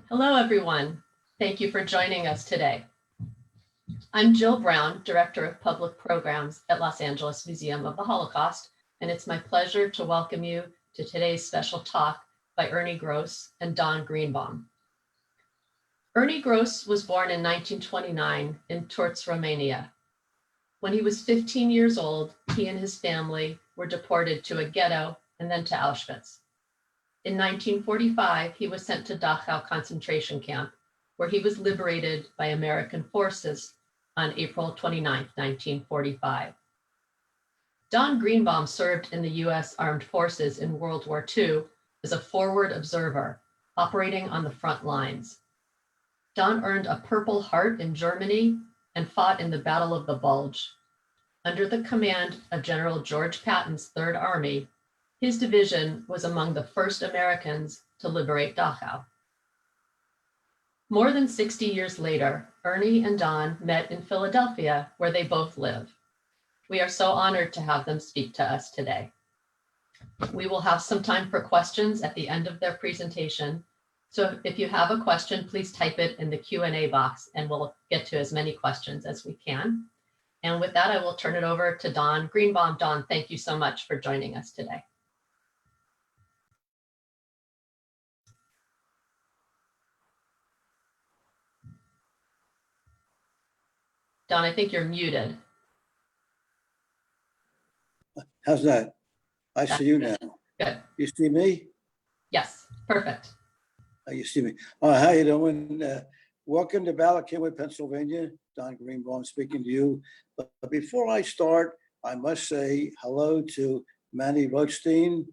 Hello, everyone. Thank you for joining us today. I'm Jill Brown, Director of Public Programs at Los Angeles Museum of the Holocaust, and it's my pleasure to welcome you to today's special talk by Ernie Gross and Don Greenbaum. Ernie Gross was born in 1929 in Turtz, Romania. When he was 15 years old, he and his family were deported to a ghetto and then to Auschwitz. In 1945, he was sent to Dachau concentration camp, where he was liberated by American forces on April 29, 1945. Don Greenbaum served in the US Armed Forces in World War II as a forward observer, operating on the front lines. Don earned a Purple Heart in Germany and fought in the Battle of the Bulge. Under the command of General George Patton's Third Army, his division was among the first Americans to liberate Dachau. More than 60 years later, Ernie and Don met in Philadelphia, where they both live. We are so honored to have them speak to us today. We will have some time for questions at the end of their presentation. So if you have a question, please type it in the Q&A box and we'll get to as many questions as we can. And with that, I will turn it over to Don Greenbaum. Don, thank you so much for joining us today. Don, I think you're muted. How's that? I see you now. Good. You see me? Yes, perfect. You see me. How you doing? Welcome to Ballackinwood, Pennsylvania. Don Greenbaum speaking to you. But before I start, I must say hello to Manny Rothstein,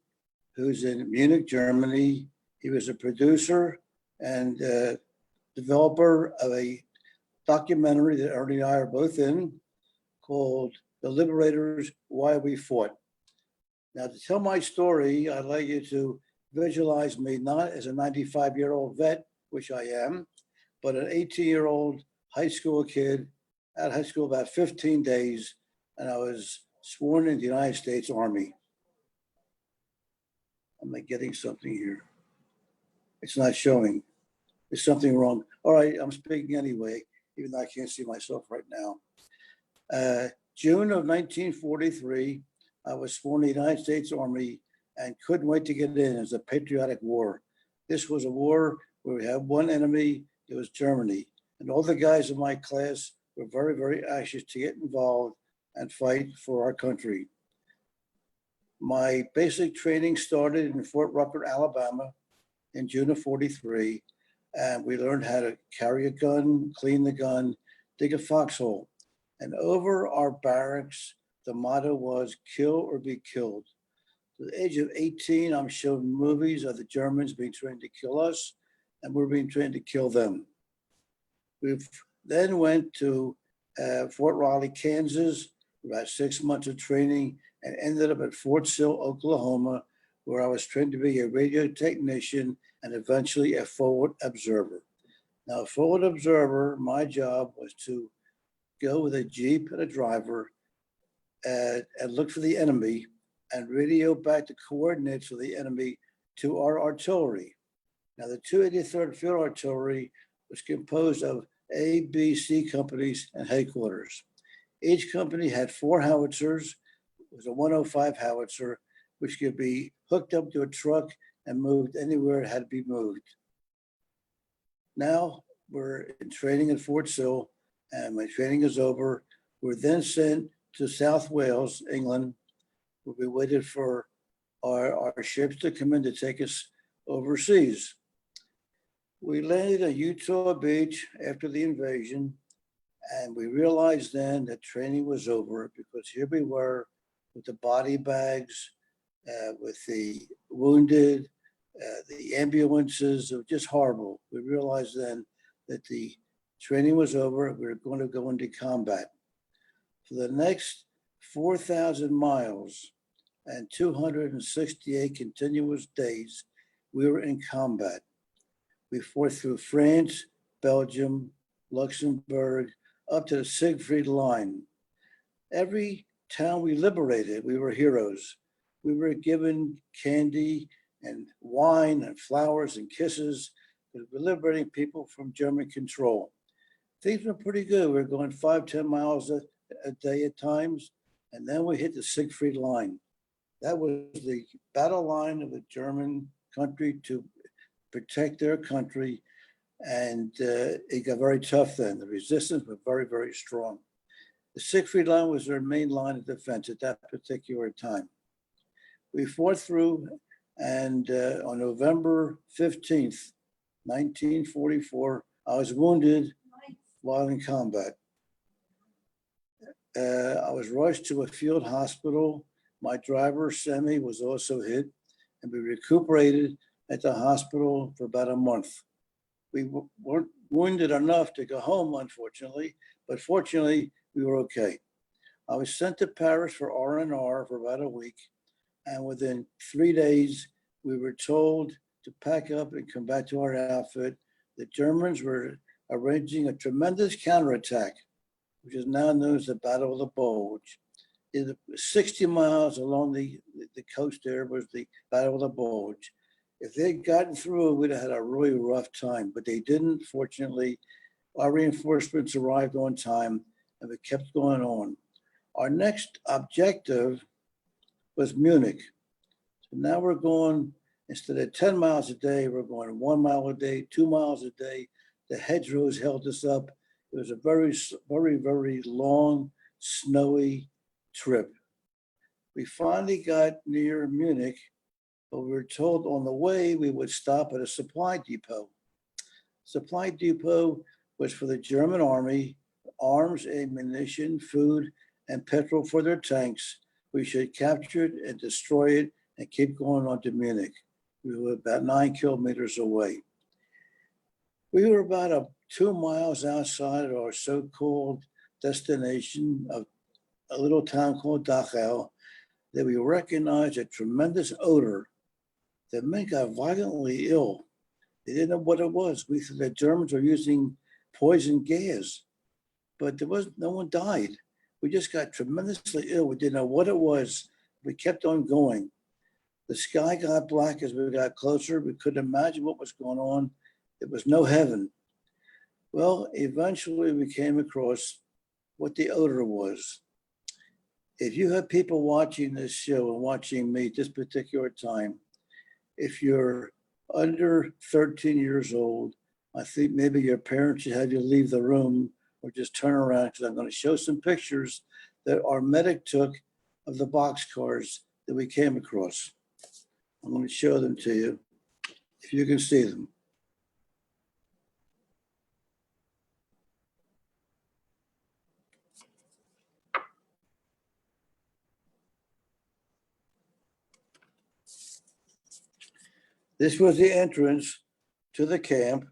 who's in Munich, Germany. He was a producer and developer of a documentary that Ernie and I are both in called The Liberators, Why We Fought. Now, to tell my story, I'd like you to visualize me not as a 95-year-old vet, which I am, but an 18-year-old high school kid, out of high school about 15 days, and I was sworn in the United States Army. Am I getting something here? It's not showing. There's something wrong. All right, I'm speaking anyway, even though I can't see myself right now. June of 1943, I was sworn in the United States Army and couldn't wait to get in as a patriotic war. This was a war where we had one enemy, it was Germany. And all the guys in my class were very, very anxious to get involved and fight for our country. My basic training started in Fort Rucker, Alabama in June of 43. And we learned how to carry a gun, clean the gun, dig a foxhole. And over our barracks, the motto was kill or be killed. At the age of 18, I'm shown movies of the Germans being trained to kill us, and we're being trained to kill them. We then went to Fort Riley, Kansas, about 6 months of training, and ended up at Fort Sill, Oklahoma, where I was trained to be a radio technician and eventually a forward observer. Now, a forward observer, my job was to go with a Jeep and a driver and look for the enemy and radio back the coordinates of the enemy to our artillery. Now, the 283rd Field Artillery was composed of A, B, C companies and headquarters. Each company had 4 howitzers. It was a 105 howitzer, which could be hooked up to a truck and moved anywhere it had to be moved. Now we're in training at Fort Sill, and my training is over. We're then sent to South Wales, England, where we waited for our ships to come in to take us overseas. We landed at Utah Beach after the invasion, and we realized then that training was over because here we were with the body bags, with the wounded, the ambulances. It was just horrible. We realized then that the training was over. We were going to go into combat. For the next 4,000 miles and 268 continuous days, we were in combat. We fought through France, Belgium, Luxembourg, up to the Siegfried Line. Every town we liberated, we were heroes. We were given candy and wine and flowers and kisses. was liberating people from German control. Things were pretty good. We were going 5-10 miles a day at times. And then we hit the Siegfried Line. That was the battle line of the German country to protect their country. And it got very tough then. The resistance was very, very strong. The Siegfried Line was their main line of defense at that particular time. We fought through, and on November 15th, 1944, I was wounded while in combat. I was rushed to a field hospital. My driver, Semi, was also hit, and we recuperated at the hospital for about a month. We weren't wounded enough to go home, unfortunately, but fortunately, we were okay. I was sent to Paris for R&R for about a week, and within 3 days, we were told to pack up and come back to our outfit. The Germans were arranging a tremendous counterattack, which is now known as the Battle of the Bulge. 60 miles along the coast there was the Battle of the Bulge. If they'd gotten through, we'd have had a really rough time, but they didn't. Fortunately, our reinforcements arrived on time, and we kept going on. Our next objective was Munich. So now we're going, instead of 10 miles a day, we're going 1 mile a day, 2 miles a day. The hedgerows held us up. It was a very, very, very long, snowy trip. We finally got near Munich, but we were told on the way we would stop at a supply depot. Supply depot was for the German army, arms, ammunition, food, and petrol for their tanks. We should capture it and destroy it and keep going on to Munich. We were about 9 kilometers away. We were about 2 miles outside of our so-called destination of a little town called Dachau, that we recognized a tremendous odor. The men got violently ill. They didn't know what it was. We thought the Germans were using poison gas, but no one died. We just got tremendously ill. We didn't know what it was. We kept on going. The sky got black as we got closer. We couldn't imagine what was going on. It was no heaven. Well, eventually we came across what the odor was. If you have people watching this show and watching me at this particular time, if you're under 13 years old, I think maybe your parents should have you leave the room or just turn around, because I'm going to show some pictures that our medic took of the boxcars that we came across. I'm going to show them to you, if you can see them. This was the entrance to the camp.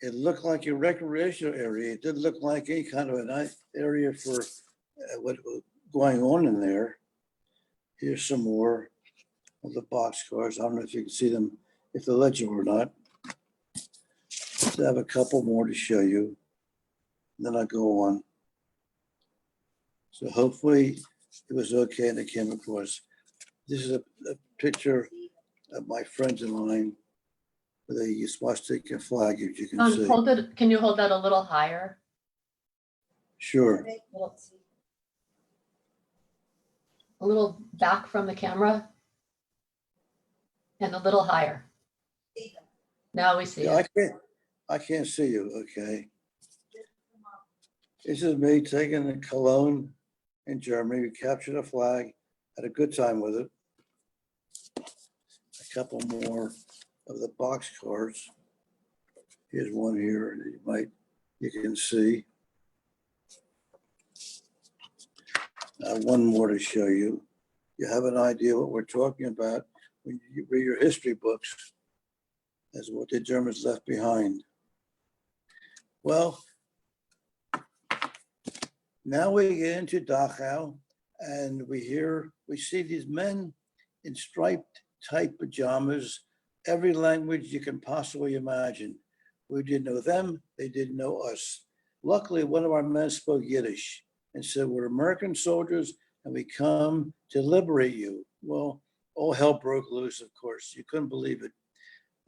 It looked like a recreational area. It didn't look like any kind of a nice area for what was going on in there. Here's some more of the boxcars. I don't know if you can see them, if they'll let you or not. I have a couple more to show you. Then I'll go on. So hopefully it was okay and it came across. This is a picture of my friends in line with a swastika flag, if you can see. Hold it. Can you hold that a little higher? Sure. A little back from the camera and a little higher. Now we see Yeah, it. I can't see you, okay. This is me taking the Cologne in Germany. We captured a flag, had a good time with it. A couple more of the boxcars. Here's one here that you can see. One more to show you. You have an idea what we're talking about when you read your history books as what the Germans left behind. Well, now we get into Dachau, and we see these men in striped type pajamas, every language you can possibly imagine. We didn't know them, they didn't know us. Luckily, one of our men spoke Yiddish and said, "We're American soldiers and we come to liberate you." Well, all hell broke loose, of course. You couldn't believe it.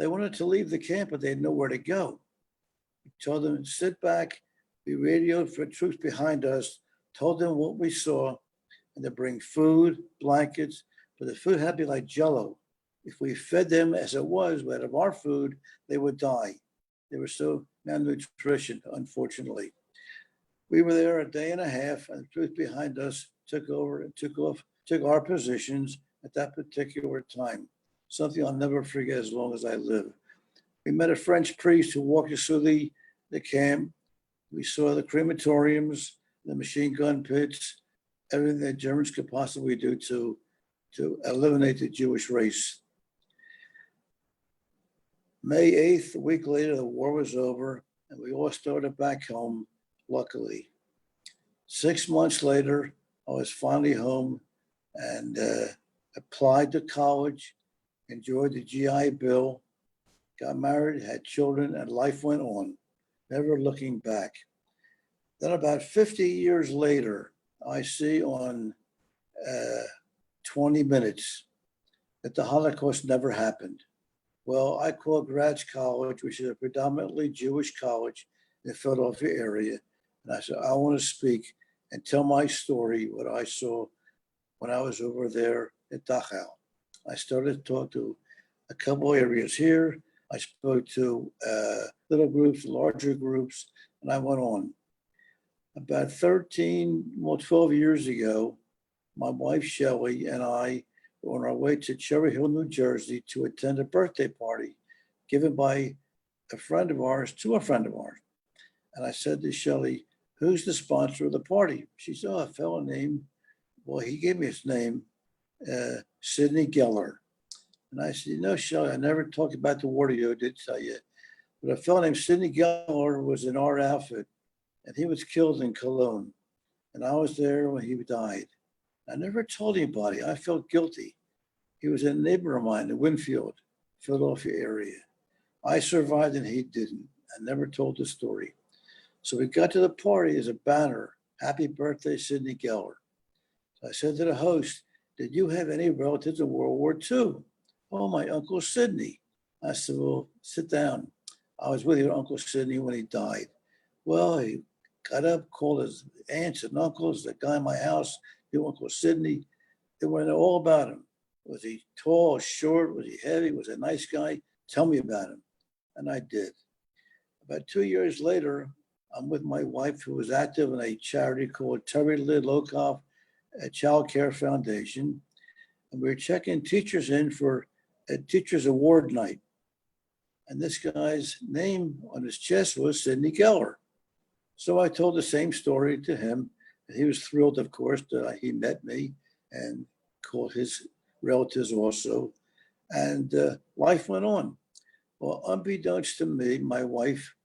They wanted to leave the camp, but they didn't know where to go. We told them to sit back. We radioed for troops behind us, told them what we saw, and to bring food, blankets, but the food had to be like Jell-O. If we fed them as it was, out of our food, they would die. They were so malnutrition, unfortunately. We were there a day and a half, and the troops behind us took over and took our positions at that particular time. Something I'll never forget as long as I live. We met a French priest who walked us through the camp. We saw the crematoriums, the machine gun pits, everything that Germans could possibly do to eliminate the Jewish race. May 8th, a week later, the war was over, and we all started back home, luckily. 6 months later, I was finally home and applied to college, enjoyed the GI Bill, got married, had children, and life went on, never looking back. Then about 50 years later, I see on 20 Minutes that the Holocaust never happened. Well, I called Grad's College, which is a predominantly Jewish college in the Philadelphia area. And I said, I want to speak and tell my story, what I saw when I was over there at Dachau. I started to talk to a couple areas here. I spoke to little groups, larger groups, and I went on. About 12 years ago, my wife Shelley and I were on our way to Cherry Hill, New Jersey to attend a birthday party given by a friend of ours to a friend of ours. And I said to Shelley, who's the sponsor of the party? She said, a fellow named, well, he gave me his name, Sidney Geller. And I said, Shelley, I never talked about the war to you, I did tell you. But a fellow named Sidney Geller was in our outfit, and he was killed in Cologne. And I was there when he died. I never told anybody. I felt guilty. He was a neighbor of mine in Winfield, Philadelphia area. I survived and he didn't. I never told the story. So we got to the party as a banner, happy birthday, Sidney Geller. So I said to the host, did you have any relatives in World War II? Oh, my Uncle Sidney. I said, well, sit down. I was with your Uncle Sidney when he died. Well, he got up, called his aunts and uncles, the guy in my house, your Uncle Sidney. They were all about him. Was he tall, short? Was he heavy? Was he a nice guy? Tell me about him. And I did. About 2 years later, I'm with my wife, who was active in a charity called Terry Lid Lokoff Child Care Foundation. And we were checking teachers in for a teacher's award night. And this guy's name on his chest was Sidney Geller. So I told the same story to him. And he was thrilled, of course, that he met me and called his relatives also. And life went on. Well, unbeknownst to me, my wife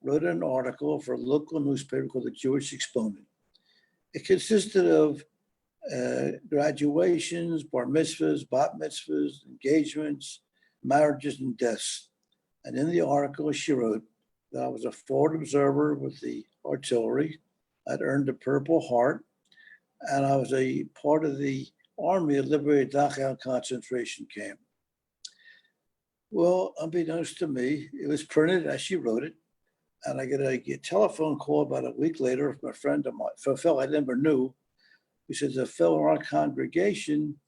wrote an article for a local newspaper called The Jewish Exponent. It consisted of graduations, bar mitzvahs, bat mitzvahs, engagements, marriages, and deaths. And in the article, she wrote that I was a forward observer with the artillery. I'd earned a Purple Heart, and I was a part of the army that liberated Dachau concentration camp. Well, unbeknownst to me, it was printed as she wrote it. And I get a telephone call about a week later from a friend of mine, from a fellow I never knew, who says a fellow in our congregation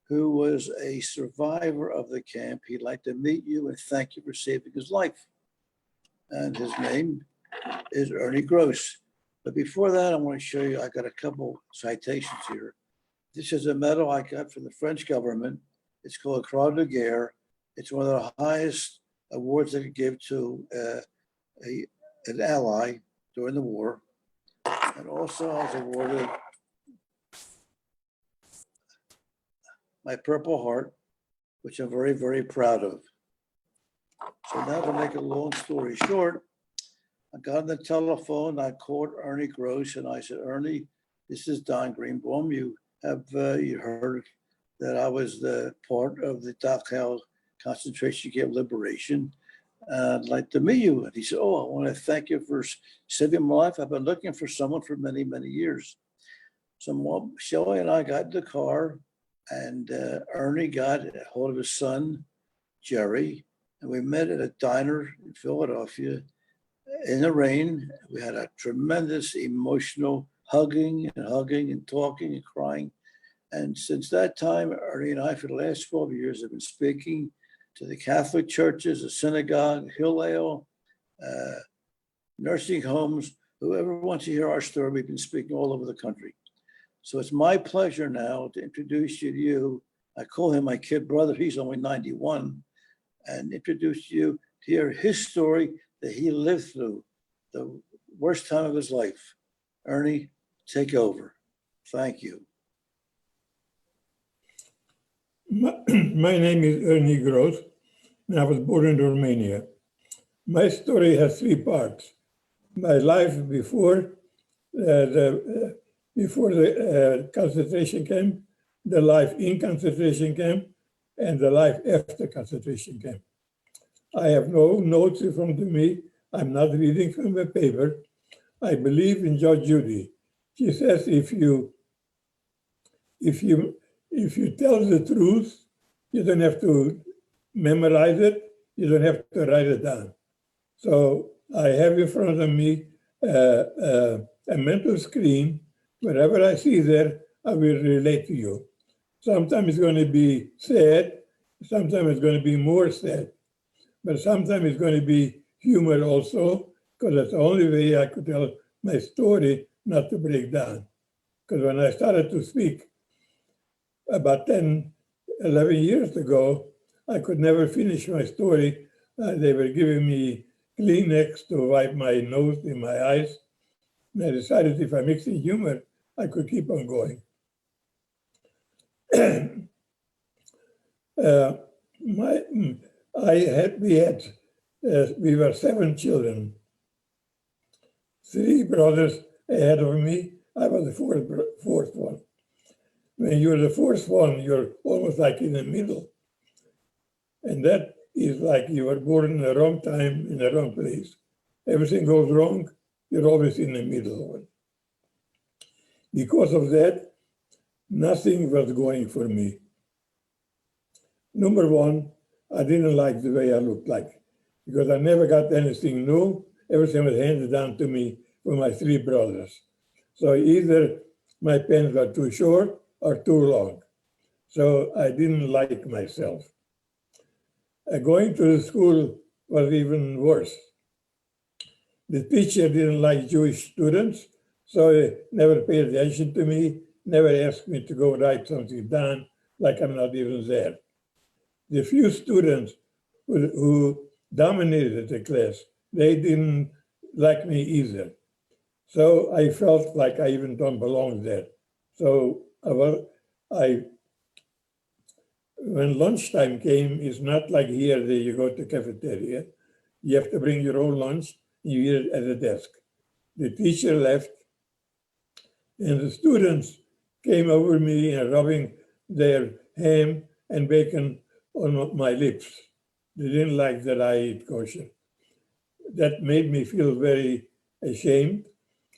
who was a survivor of the camp. He'd like to meet you and thank you for saving his life. And his name is Ernie Gross. But before that, I want to show you, I got a couple citations here. This is a medal I got from the French government. It's called Croix de Guerre. It's one of the highest awards they could give to an ally during the war. And also I was awarded my Purple Heart, which I'm very, very proud of. So now to make a long story short, I got on the telephone, I called Ernie Gross and I said, Ernie, this is Don Greenbaum. You have you heard that I was the part of the Dachau concentration camp liberation. I'd like to meet you. And he said, oh, I want to thank you for saving my life. I've been looking for someone for many, many years. So Shelley and I got in the car, and Ernie got a hold of his son, Jerry, and we met at a diner in Philadelphia in the rain. We had a tremendous emotional hugging and talking and crying. And since that time, Ernie and I, for the last 12 years, have been speaking to the Catholic churches, the synagogue, Hillel, nursing homes, whoever wants to hear our story. We've been speaking all over the country. So it's my pleasure now to introduce you to you. I call him my kid brother. He's only 91. And introduce you to hear his story that he lived through, the worst time of his life. Ernie, take over. Thank you. My name is Ernie Gross, and I was born in Romania. My story has three parts. My life before the concentration camp, the life in concentration camp, and the life after concentration camp. I have no notes in front of me. I'm not reading from a paper. I believe in Judge Judy. She says if you tell the truth, you don't have to memorize it. You don't have to write it down. So I have in front of me a mental screen. Wherever I see there, I will relate to you. Sometimes it's going to be sad. Sometimes it's going to be more sad. But sometimes it's going to be humor also, because that's the only way I could tell my story not to break down. Because when I started to speak about 10, 11 years ago, I could never finish my story. They were giving me Kleenex to wipe my nose and my eyes. And I decided if I mix in humor, I could keep on going. We were 7 children, 3 brothers ahead of me. I was the fourth one. When you're the fourth one, you're almost like in the middle. And that is like you were born in the wrong time, in the wrong place. Everything goes wrong, you're always in the middle. Because of that, nothing was going for me. Number one, I didn't like the way I looked like, because I never got anything new. Everything was handed down to me from my 3 brothers. So either my pants were too short or too long. So I didn't like myself. Going to the school was even worse. The teacher didn't like Jewish students, so he never paid attention to me, never asked me to go write something down, like I'm not even there. The few students who dominated the class, they didn't like me either. So I felt like I even don't belong there. So when lunchtime came, it's not like here that you go to cafeteria. You have to bring your own lunch, you eat it at the desk. The teacher left, and the students came over me and rubbing their ham and bacon on my lips. They didn't like that I eat kosher. That made me feel very ashamed.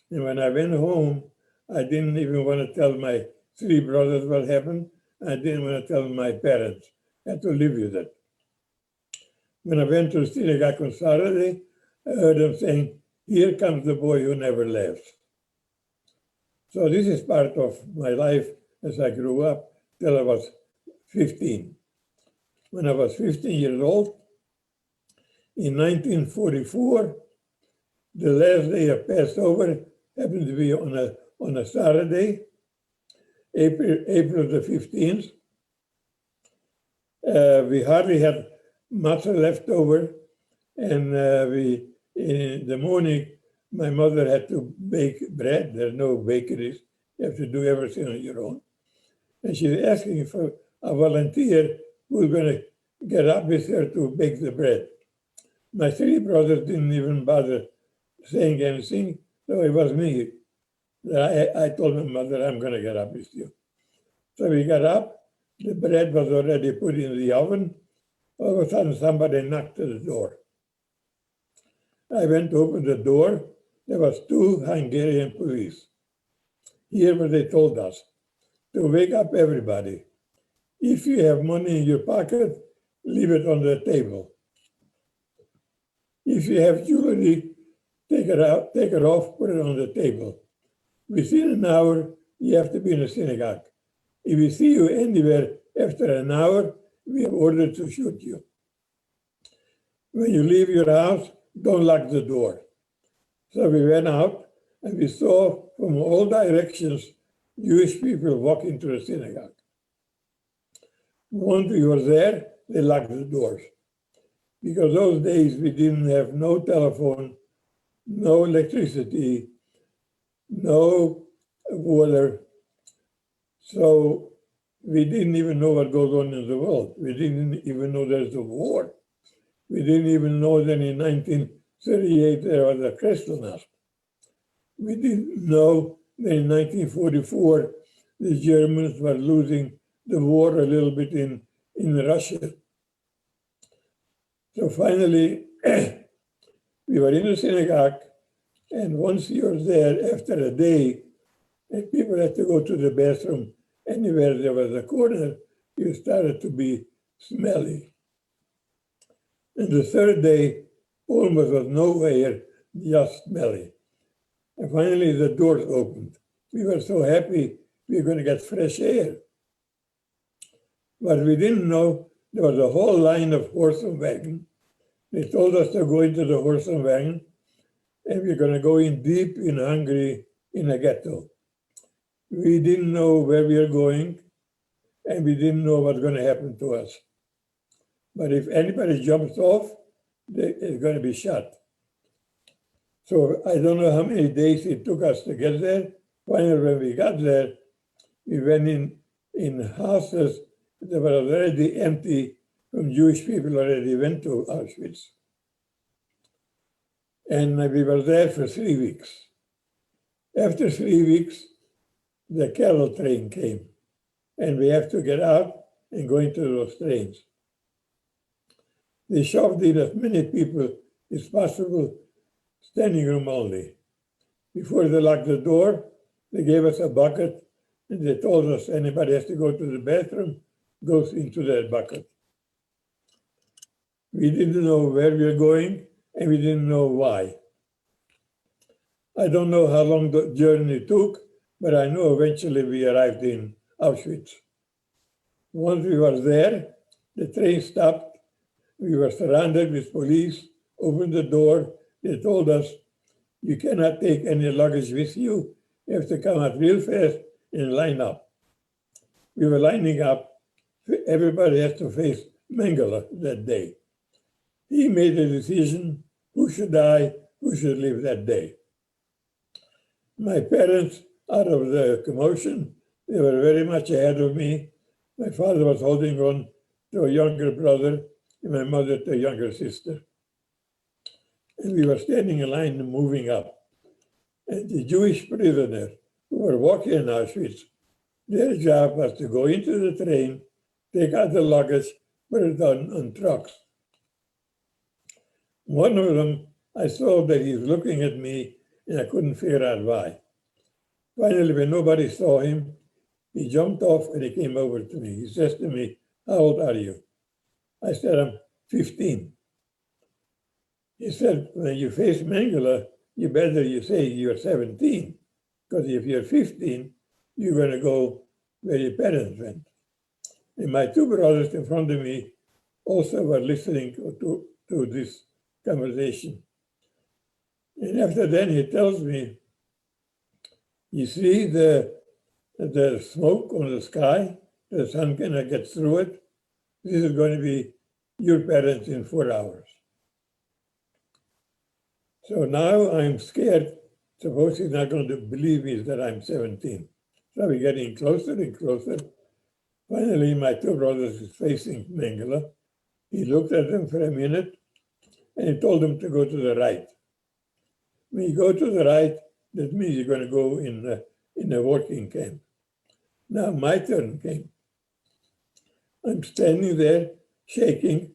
And when I went home, I didn't even want to tell my 3 brothers what happened. I didn't want to tell my parents. I had to live with it. When I went to the synagogue on Saturday, I heard them saying, "Here comes the boy who never laughs." So this is part of my life as I grew up till I was 15. When I was 15 years old, in 1944, the last day of Passover happened to be on a Saturday, April the 15th. We hardly had much left over, and in the morning, my mother had to bake bread. There are no bakeries. You have to do everything on your own. And she was asking for a volunteer who was going to get up with her to bake the bread. My 3 brothers didn't even bother saying anything, so it was me. I told my mother, I'm going to get up with you. So we got up, the bread was already put in the oven. All of a sudden, somebody knocked at the door. I went to open the door. There was 2 Hungarian police. Here what they told us, to wake up everybody. If you have money in your pocket, leave it on the table. If you have jewelry, take it out, take it off, put it on the table. Within an hour, you have to be in a synagogue. If we see you anywhere after an hour, we have ordered to shoot you. When you leave your house, don't lock the door. So we went out and we saw from all directions Jewish people walking to the synagogue. Once we were there, they locked the doors. Because those days we didn't have no telephone, no electricity, no water. So we didn't even know what goes on in the world. We didn't even know there's a war. We didn't even know that in 1938 there was a Kristallnacht. We didn't know that in 1944 the Germans were losing the war a little bit in Russia. So finally, we were in the synagogue, and once you're there, after a day, and people had to go to the bathroom anywhere there was a corner, you started to be smelly. And the third day, almost was nowhere, just smelly. And finally, the doors opened. We were so happy we were going to get fresh air. But we didn't know there was a whole line of horse and wagon. They told us to go into the horse and wagon, and we're going to go in deep in Hungary in a ghetto. We didn't know where we were going, and we didn't know what was going to happen to us. But if anybody jumps off, it's going to be shot. So I don't know how many days it took us to get there. Finally, when we got there, we went in houses that were already empty from Jewish people already went to Auschwitz. And we were there for 3 weeks. After 3 weeks, the cattle train came, and we have to get out and go into those trains. They shoved in as many people as possible, standing room only. Before they locked the door, they gave us a bucket, and they told us anybody has to go to the bathroom, goes into that bucket. We didn't know where we were going, and we didn't know why. I don't know how long the journey took, but I know eventually we arrived in Auschwitz. Once we were there, the train stopped. We were surrounded with police, opened the door. They told us, you cannot take any luggage with you. You have to come out real fast and line up. We were lining up. Everybody has to face Mengele that day. He made a decision who should die, who should live that day. My parents, out of the commotion, they were very much ahead of me. My father was holding on to a younger brother, and my mother to a younger sister. And we were standing in line and moving up. And the Jewish prisoners who were walking in Auschwitz, their job was to go into the train, take out the luggage, put it on trucks. One of them, I saw that he was looking at me, and I couldn't figure out why. Finally, when nobody saw him, he jumped off and he came over to me. He says to me, how old are you? I said, I'm 15. He said, when you face Mengele, you say you're 17, because if you're 15, you're going to go where your parents went. And my two brothers in front of me also were listening to this conversation. And after then, he tells me, you see the smoke on the sky, the sun cannot get through it. This is going to be your parents in 4 hours. So now I'm scared. Suppose he's not going to believe me that I'm 17. So we're getting closer and closer. Finally, my two brothers is facing Mengele. He looked at them for a minute, and he told them to go to the right. When you go to the right, that means you're going to go in a working camp. Now my turn came. I'm standing there shaking,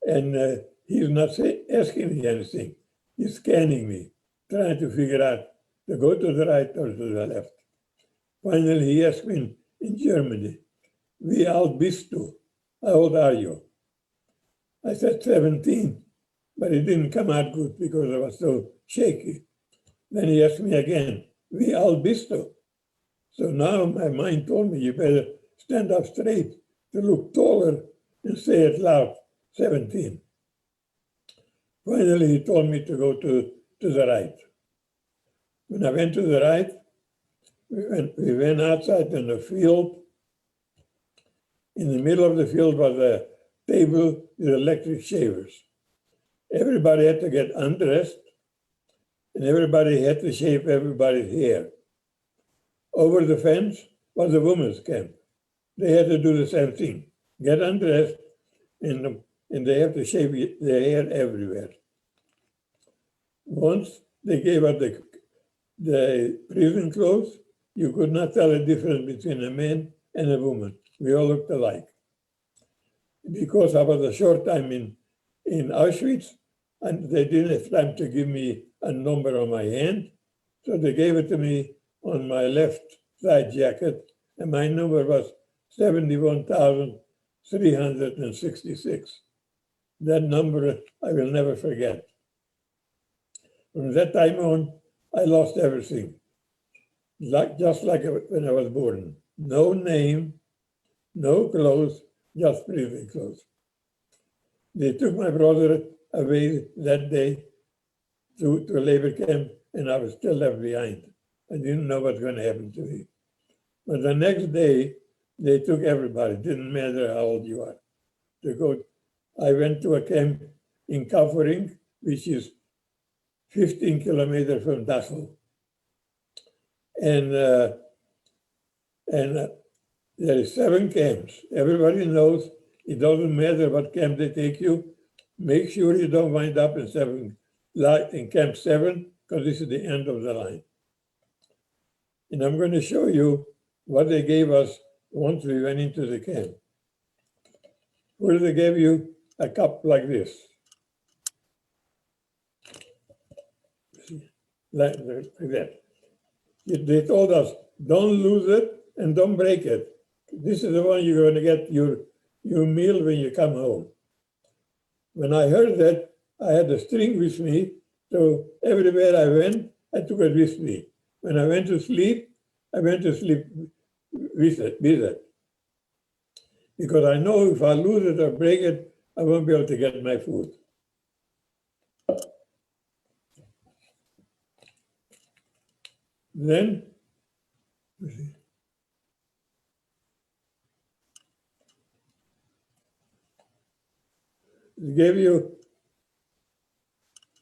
and he's not asking me anything. He's scanning me, trying to figure out to go to the right or to the left. Finally, he asked me in Germany, wie alt bist du? How old are you? I said 17. but it didn't come out good because I was so shaky. Then he asked me again, "Vi all bisto?" So now my mind told me, you better stand up straight to look taller and say it loud, 17. Finally, he told me to go to the right. When I went to the right, we went outside in the field. In the middle of the field was a table with electric shavers. Everybody had to get undressed, and everybody had to shave everybody's hair. Over the fence was a women's camp. They had to do the same thing, get undressed, and they have to shave their hair everywhere. Once they gave us the prison clothes, you could not tell the difference between a man and a woman. We all looked alike. Because I was a short time in Auschwitz, and they didn't have time to give me a number on my hand, so they gave it to me on my left side jacket, and my number was 71,366. That number I will never forget. From that time on, I lost everything, just like when I was born. No name, no clothes, just prison clothes. They took my brother away that day to a labor camp, and I was still left behind. I didn't know what was going to happen to me. But the next day, they took everybody, didn't matter how old you are. I went to a camp in Kaufering, which is 15 kilometers from Dachau. And there is 7 camps. Everybody knows it doesn't matter what camp they take you. Make sure you don't wind up in camp 7, because this is the end of the line. And I'm going to show you what they gave us once we went into the camp. Where they gave you a cup like this. Like that. They told us, don't lose it and don't break it. This is the one you're going to get your meal when you come home. When I heard that, I had a string with me, so everywhere I went, I took it with me. When I went to sleep, I went to sleep with it. Because I know if I lose it or break it, I won't be able to get my food. Then, they gave you a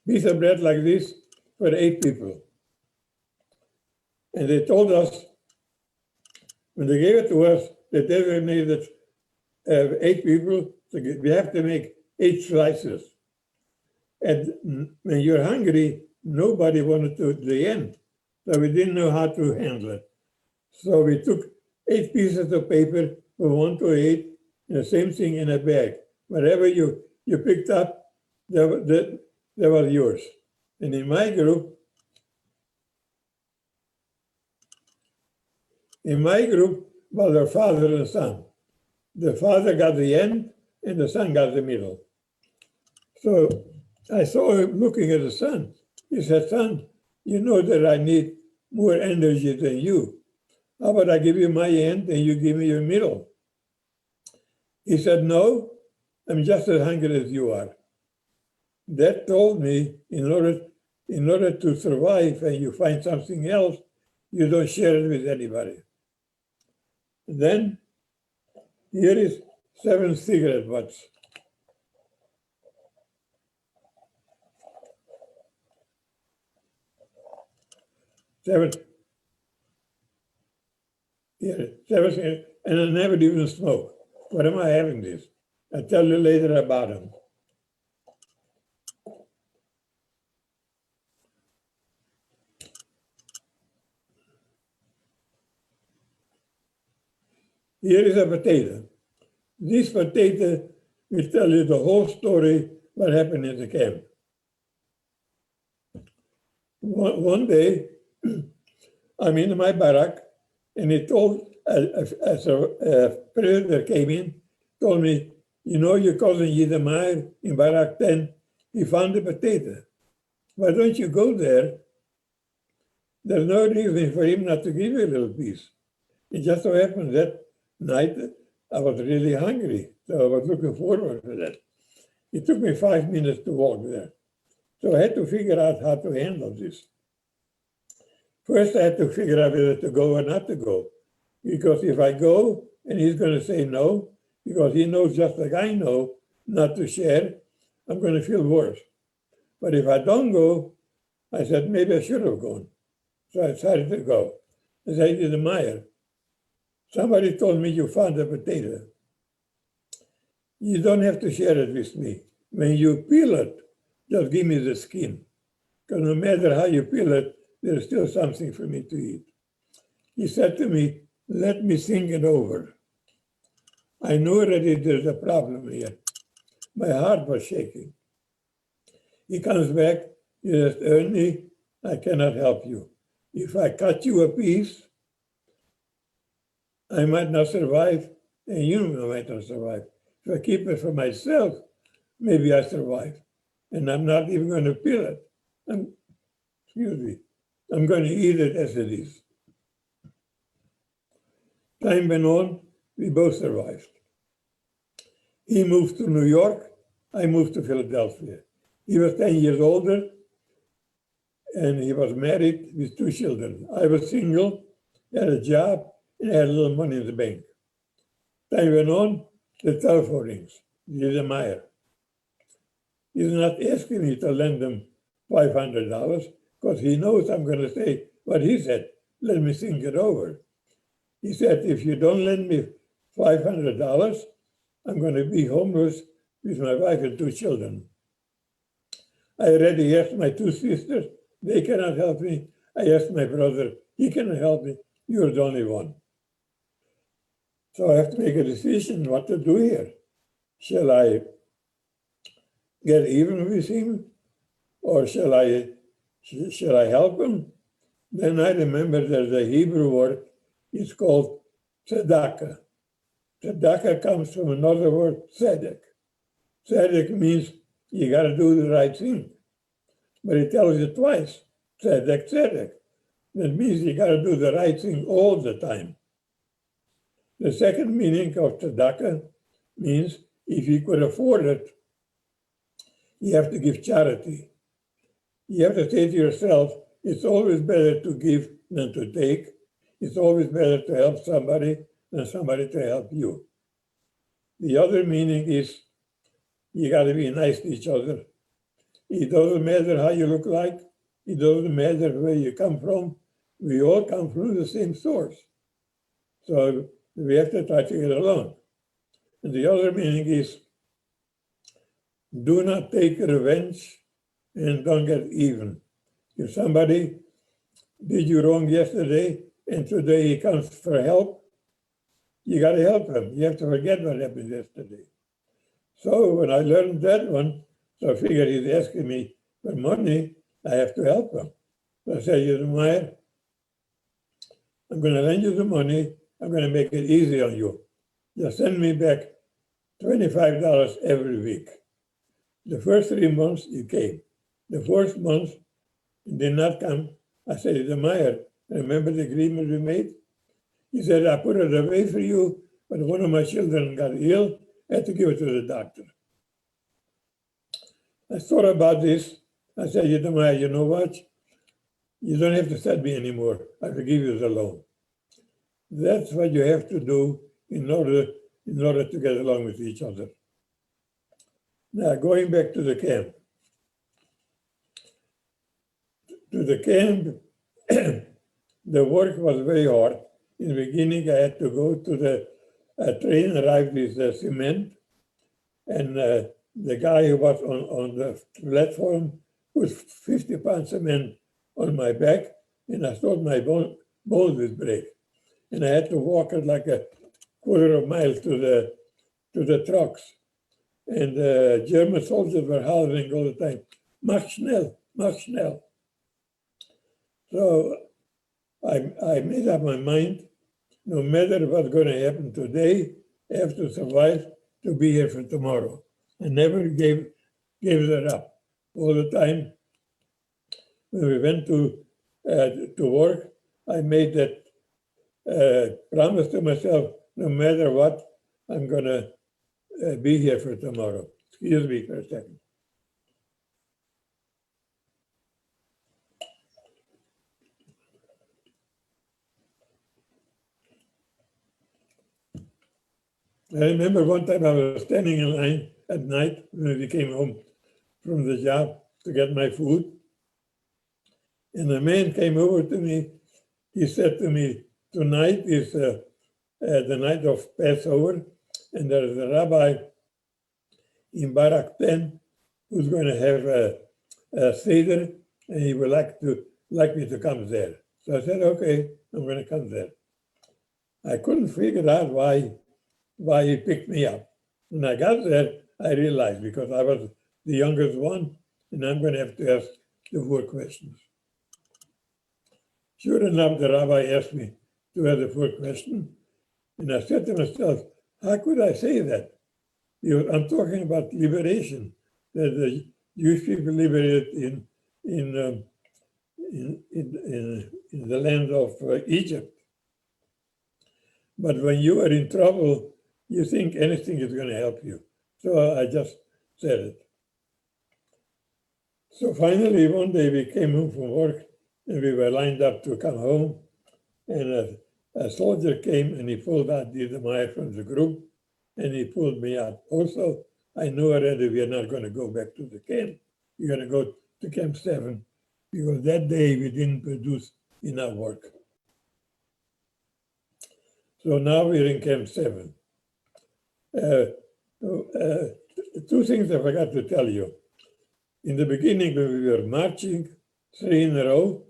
piece of bread like this for 8 people. And they told us, when they gave it to us, that they designated 8 people, so we have to make 8 slices. And when you're hungry, nobody wanted to the end. So we didn't know how to handle it. So we took 8 pieces of paper from 1 to 8, and the same thing in a bag. Whatever you picked up, that was yours. And in my group was our father and son. The father got the end, and the son got the middle. So I saw him looking at the son. He said, "Son, you know that I need more energy than you. How about I give you my end and you give me your middle?" He said, "No, I'm just as hungry as you are." That told me in order to survive and you find something else, you don't share it with anybody. Then here is 7 cigarette butts. Seven, and I never even smoke. What am I having this? I'll tell you later about them. Here is a potato. This potato will tell you the whole story, what happened in the camp. One day, I'm in my barrack, and he told, a prisoner came in, told me, "You know your cousin Yidemeyer in barrack 10? he found a potato. Why don't you go there? There's no reason for him not to give you a little piece. It just so happened that night I was really hungry, so I was looking forward to that. It took me 5 minutes to walk there. So I had to figure out how to handle this. First, I had to figure out whether to go or not to go. Because if I go and he's going to say no, because he knows just like I know not to share, I'm going to feel worse. But if I don't go, I said, maybe I should have gone. So I decided to go. I said to the Meyer, somebody told me you found a potato. You don't have to share it with me. When you peel it, just give me the skin. Because no matter how you peel it, there's still something for me to eat. He said to me, let me think it over. I knew already there's a problem here. My heart was shaking. He comes back, he says, Ernie, I cannot help you. If I cut you a piece, I might not survive, and you might not survive. If I keep it for myself, maybe I survive. And I'm not even going to peel it. I'm going to eat it as it is. Time went on, we both survived. He moved to New York, I moved to Philadelphia. He was 10 years older, and he was married with 2 children. I was single, had a job, and had a little money in the bank. Time went on, the telephone rings. He's a Meyer. He's not asking me to lend him $500 because he knows I'm going to say what he said. Let me think it over. He said, if you don't lend me $500, I'm going to be homeless with my wife and 2 children. I already asked my 2 sisters, they cannot help me. I asked my brother, he cannot help me. You're the only one. So I have to make a decision what to do here. Shall I get even with him, or shall I help him? Then I remember there's a Hebrew word, it's called tzedakah. Tzedakah comes from another word, tzedek. Tzedek means you got to do the right thing. But it tells you twice, tzedek, tzedek. That means you got to do the right thing all the time. The second meaning of tzedakah means if you could afford it, you have to give charity. You have to say to yourself, it's always better to give than to take. It's always better to help somebody than somebody to help you. The other meaning is you got to be nice to each other. It doesn't matter how you look like. It doesn't matter where you come from. We all come from the same source. So we have to try to get along. And the other meaning is do not take revenge and don't get even. If somebody did you wrong yesterday and today he comes for help, you got to help him. You have to forget what happened yesterday. So when I learned that one, so I figured he's asking me for money, I have to help him. So I said, you know, Meyer, I'm going to lend you the money. I'm going to make it easy on you. Just send me back $25 every week. The first 3 months he came. The fourth month he did not come. I said to Meyer, remember the agreement we made? He said, I put it away for you, but one of my children got ill. I had to give it to the doctor. I thought about this. I said, Meyer, you know what? You don't have to send me anymore. I forgive you the loan. That's what you have to do in order to get along with each other. Now, going back to the camp. To the camp, the work was very hard. In the beginning, I had to go to the train arrived with cement, and the guy who was on the platform put 50 pounds cement on my back, and I thought my bones would break. And I had to walk it like a quarter of a mile to the trucks. And the German soldiers were hollering all the time, mach schnell, mach schnell. So I made up my mind, no matter what's going to happen today, I have to survive to be here for tomorrow. I never gave that up. all the time. When we went to work, I made that promise to myself, no matter what, I'm going to be here for tomorrow. Excuse me for a second. I remember one time I was standing in line at night when we came home from the job to get my food. And a man came over to me. He said to me, tonight is the night of Passover, and there is a rabbi in Barak 10 who's going to have a Seder, and he would like me to come there. So I said, okay, I'm going to come there. I couldn't figure out why he picked me up. When I got there, I realized because I was the youngest one, and I'm going to have to ask the 4 questions. Sure enough, the rabbi asked me to ask the 4 questions, and I said to myself, how could I say that? I'm talking about liberation, that the Jewish people liberated in the land of Egypt. But when you are in trouble, you think anything is going to help you. So I just said it. So finally, one day we came home from work and we were lined up to come home. And a soldier came and he pulled out Diedermeyer from the group and he pulled me out. Also, I knew already we are not going to go back to the camp. We're going to go to Camp 7 because that day we didn't produce enough work. So now we're in Camp 7. 2 things I forgot to tell you. In the beginning, when we were marching 3 in a row,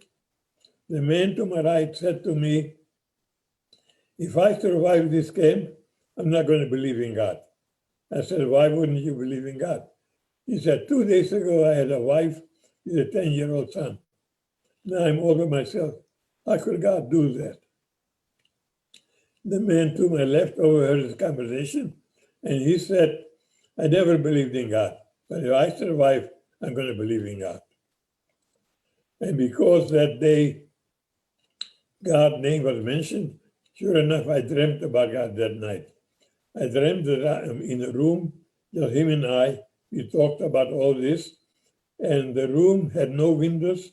the man to my right said to me, if I survive this camp, I'm not going to believe in God. I said, why wouldn't you believe in God? He said, 2 days ago, I had a wife with a 10-year-old son. Now I'm over myself. How could God do that? The man to my left overheard this conversation, and he said, I never believed in God, but if I survive, I'm going to believe in God. And because that day God's name was mentioned, sure enough, I dreamt about God that night. I dreamt that I'm in a room, just him and I. We talked about all this, and the room had no windows,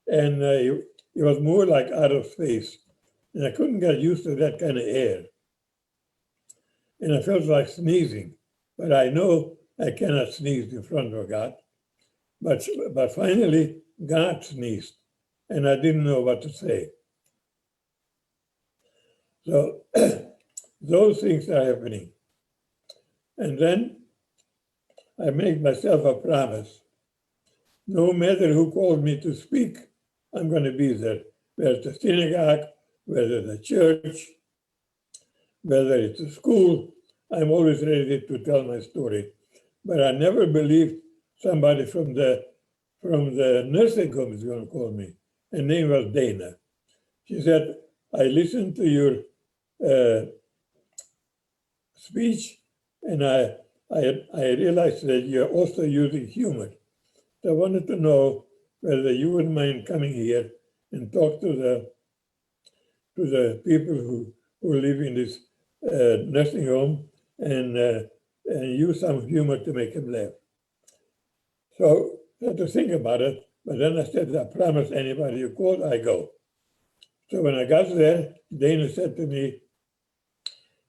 and it was more like outer space. And I couldn't get used to that kind of air. And I felt like sneezing, but I know I cannot sneeze in front of God. But finally, God sneezed, and I didn't know what to say. So those things are happening. And then I made myself a promise. No matter who called me to speak, I'm going to be there. Whether it's a synagogue, whether it's a church, whether it's a school, I'm always ready to tell my story. But I never believed somebody from the nursing home is going to call me. Her name was Dana. She said, I listened to your speech, and I realized that you're also using humor. So I wanted to know whether you wouldn't mind coming here and talk to the people who live in this nursing home and use some humor to make them laugh. So I had to think about it, but then I said, I promise anybody you call, I go. So when I got there, Dana said to me,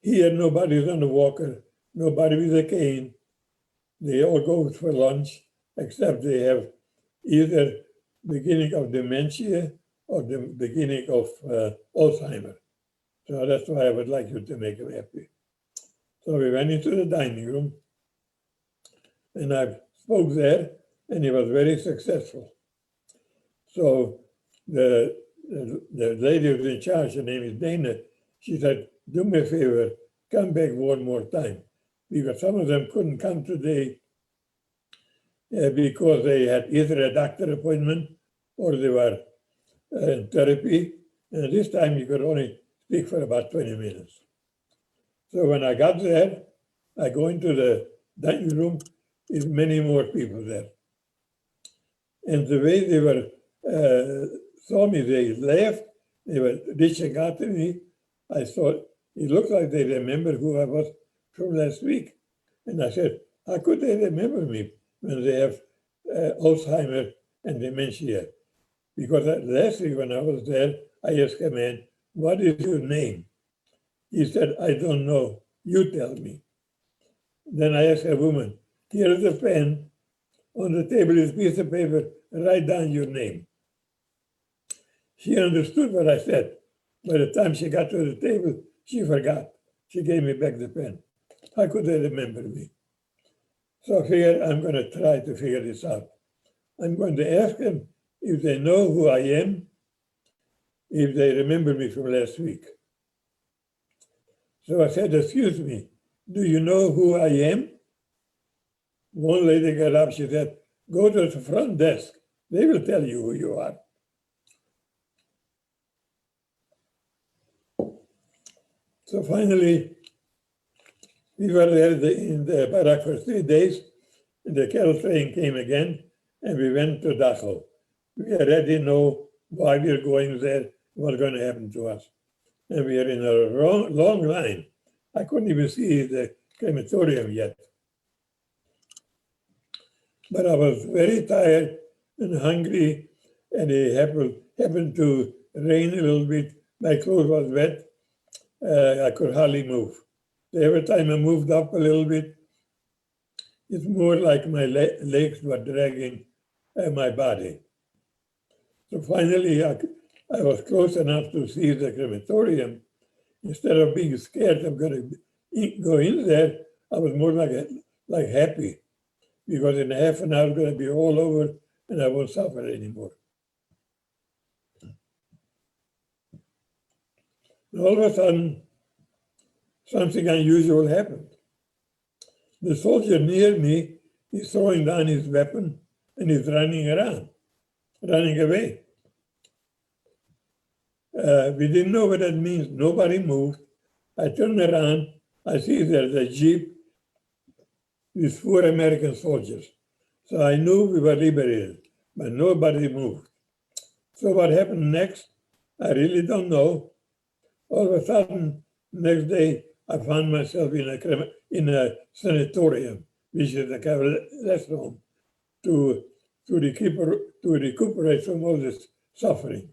here nobody's on the walker, nobody with a cane. They all go for lunch, except they have either beginning of dementia or the beginning of Alzheimer. So that's why I would like you to make them happy. So we went into the dining room, and I spoke there, and it was very successful. So the lady who was in charge, her name is Dana, she said, do me a favor, come back one more time, because some of them couldn't come today because they had either a doctor appointment or they were in therapy. And this time you could only speak for about 20 minutes. So when I got there, I go into the dining room, there's many more people there. And the way they were saw me, they laughed, they were reaching out to me. I thought, it looked like they remember who I was from last week. And I said, how could they remember me when they have Alzheimer and dementia? Because last week when I was there, I asked a man, what is your name? He said, I don't know, you tell me. Then I asked a woman, here is a pen, on the table is a piece of paper, write down your name. She understood what I said. By the time she got to the table, she forgot. She gave me back the pen. How could they remember me? So I figured I'm going to try to figure this out. I'm going to ask them if they know who I am, if they remember me from last week. So I said, excuse me, do you know who I am? One lady got up, she said, go to the front desk. They will tell you who you are. So finally, we were there in the barrack for 3 days, and the cattle train came again, and we went to Dachau. We already know why we're going there, what's going to happen to us. And we are in a long line. I couldn't even see the crematorium yet. But I was very tired and hungry, and it happened to rain a little bit. My clothes was wet. I could hardly move. So every time I moved up a little bit, it's more like my legs were dragging my body. So finally, I was close enough to see the crematorium. Instead of being scared I'm going to go in there, I was more like happy, because in half an hour it's going to be all over and I won't suffer anymore. And all of a sudden, something unusual happened. The soldier near me is throwing down his weapon and he's running around, running away. We didn't know what that means. Nobody moved. I turned around. I see there's a jeep with 4 American soldiers. So I knew we were liberated, but nobody moved. So what happened next, I really don't know. All of a sudden, next day, I found myself in a sanatorium, which is a kind of rest home, to recuperate from all this suffering.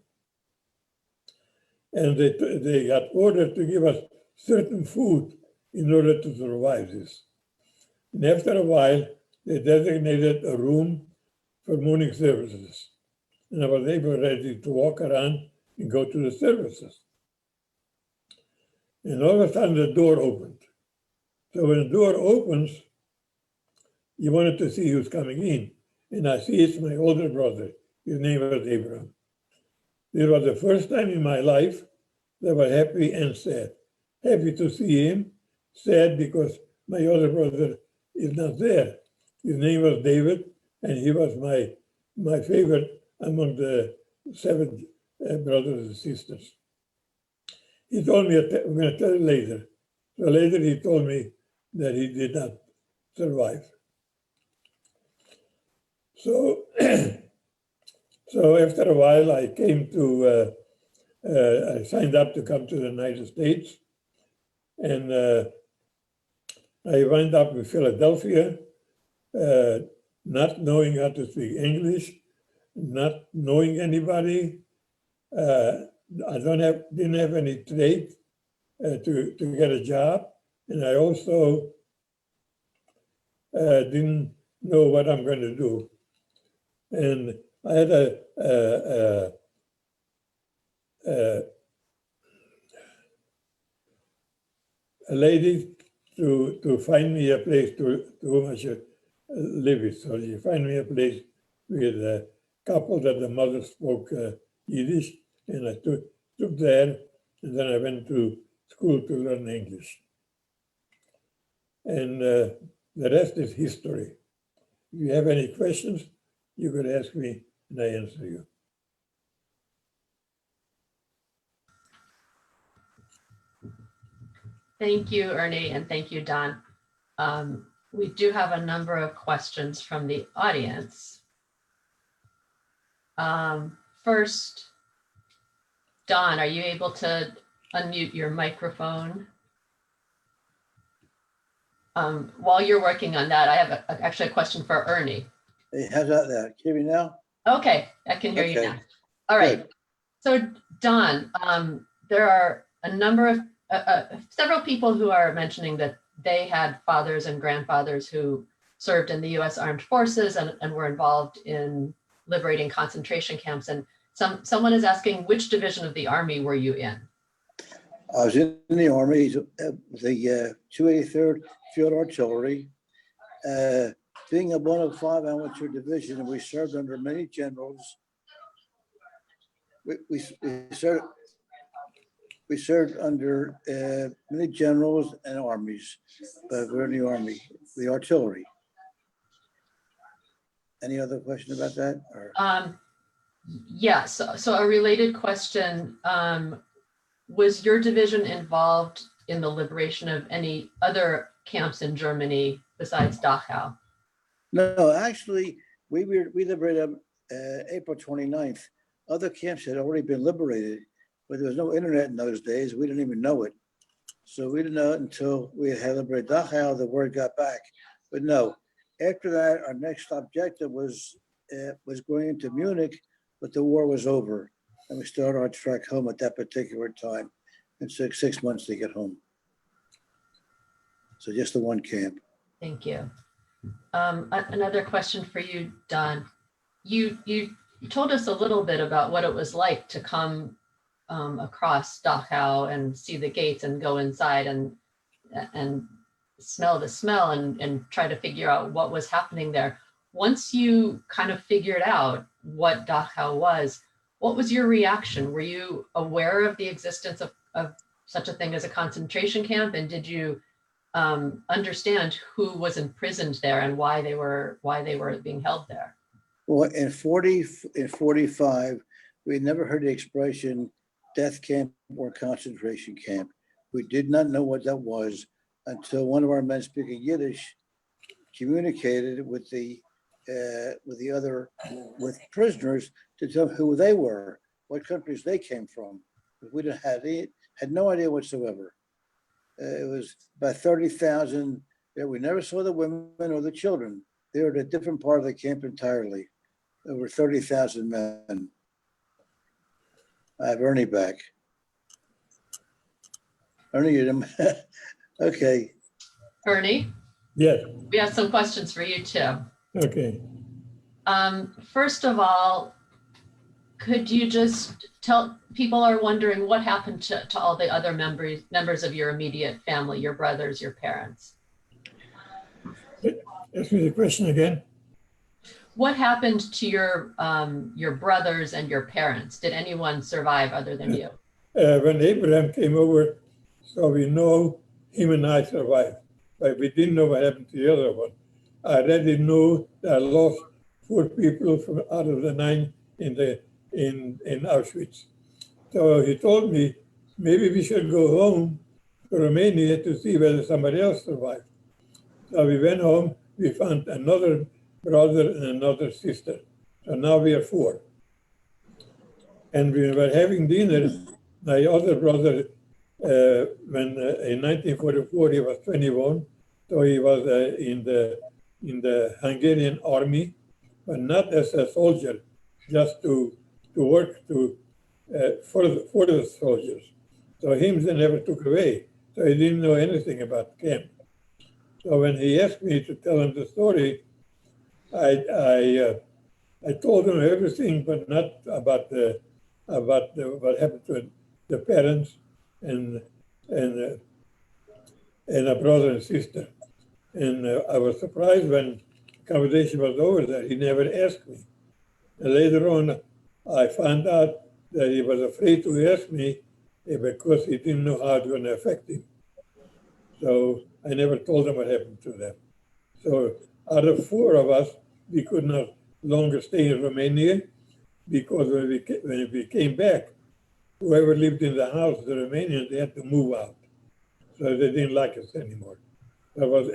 And they got ordered to give us certain food in order to survive this. And after a while, they designated a room for morning services. And I was able already to walk around and go to the services. And all of a sudden, the door opened. So when the door opens, you wanted to see who's coming in. And I see it's my older brother. His name was Abraham. This was the first time in my life that I was happy and sad. Happy to see him, sad because my older brother is not there. His name was David, and he was my favorite among the 7 brothers and sisters. He told me, I'm going to tell you later. So later he told me that he did not survive. So, so after a while, I came to, I signed up to come to the United States. And I wound up in Philadelphia, not knowing how to speak English, not knowing anybody. I didn't have any trade to get a job. And I also didn't know what I'm going to do. And I had a lady to find me a place to whom I should live with. So she found me a place with a couple that the mother spoke Yiddish, and I took there, and then I went to school to learn English. And the rest is history. If you have any questions, you could ask me and I answer you. Thank you, Ernie, and thank you, Don. We do have a number of questions from the audience. First, Don, are you able to unmute your microphone? While you're working on that, I have actually a question for Ernie. Hey, how's that now? Can you hear me now? Okay, I can hear you Okay, now. All right. good. So Don, there are a number of several people who are mentioning that they had fathers and grandfathers who served in the U.S. Armed Forces and were involved in liberating concentration camps. And someone is asking, which division of the Army were you in? I was in the Army, the 283rd Field Artillery, being a 105 amateur division, and we served under many generals. We served under many generals and armies, but we're in the Army, the artillery. Any other question about that? Or? Yeah, so a related question, was your division involved in the liberation of any other camps in Germany besides Dachau? No, actually, we liberated April 29th. Other camps had already been liberated, but there was no internet in those days. We didn't even know it. So we didn't know it until we had liberated Dachau, the word got back. But no, after that, our next objective was going into Munich, but the war was over. And we started our trek home at that particular time. It took 6 months to get home. So just the one camp. Thank you. Another question for you, Don. You told us a little bit about what it was like to come across Dachau and see the gates and go inside and smell the smell and try to figure out what was happening there. Once you kind of figured out what Dachau was, what was your reaction? Were you aware of the existence of such a thing as a concentration camp? And did you understand who was imprisoned there and why they were being held there? Well, in 45, we never heard the expression death camp or concentration camp. We did not know what that was until one of our men speaking Yiddish communicated with prisoners to tell them who they were, what countries they came from. We had no idea whatsoever. It was about 30,000 that we never saw the women or the children. They were at a different part of the camp entirely. Over 30,000 men. I have Ernie back. Ernie, okay. Ernie? Yes. We have some questions for you too. Okay. First of all, could you just tell, people are wondering what happened to all the other members of your immediate family, your brothers, your parents? Ask me the question again. What happened to your brothers and your parents? Did anyone survive other than you? When Abraham came over, so we know him and I survived, but we didn't know what happened to the other one. I already knew that I lost 4 people from out of the 9 in Auschwitz. So he told me maybe we should go home to Romania to see whether somebody else survived. So we went home. We found another brother and another sister. So now we are 4. And we were having dinner. My other brother, when in 1944 he was 21, so he was in the Hungarian army, but not as a soldier, just to work for the soldiers. So him they never took away. So he didn't know anything about camp. So when he asked me to tell him the story, I told him everything, but not about what happened to the parents and a brother and sister. And I was surprised when the conversation was over that he never asked me. And later on, I found out that he was afraid to ask me because he didn't know how it was going to affect him. So I never told him what happened to them. So out of 4 of us, we could not longer stay in Romania because when we came back, whoever lived in the house, the Romanians, they had to move out. So they didn't like us anymore. There was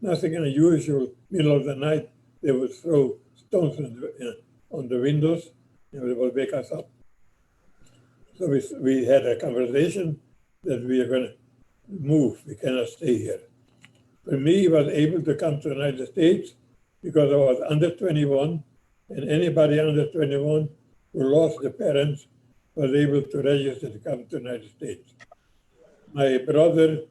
nothing unusual. Middle of the night, they would throw stones on the windows, It will wake us up. So we had a conversation that we are going to move. We cannot stay here. For me, I was able to come to the United States because I was under 21, and anybody under 21 who lost their parents was able to register to come to the United States. My brother,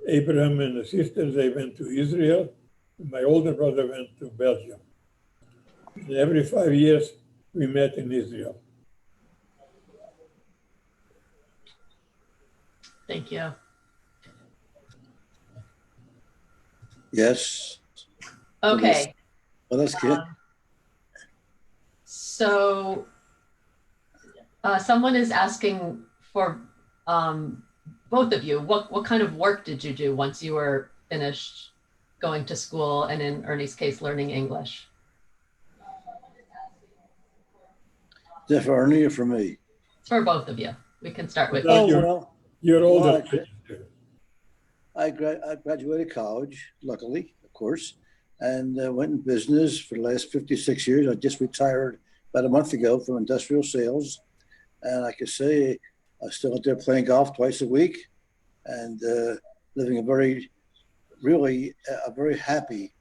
Abraham, and the sisters, they went to Israel. My older brother went to Belgium. And every 5 years, we met in Israel. Thank you. Yes. Okay. Well, that's good. So someone is asking for both of you, what kind of work did you do once you were finished going to school and in Ernie's case, learning English? Is that for Ernie or for me? It's for both of you. We can start with Oh, you. well, You're older. I graduated college, luckily, of course, and went in business for the last 56 years. I just retired about a month ago from industrial sales. And I could say I'm still out there playing golf twice a week and living a very happy,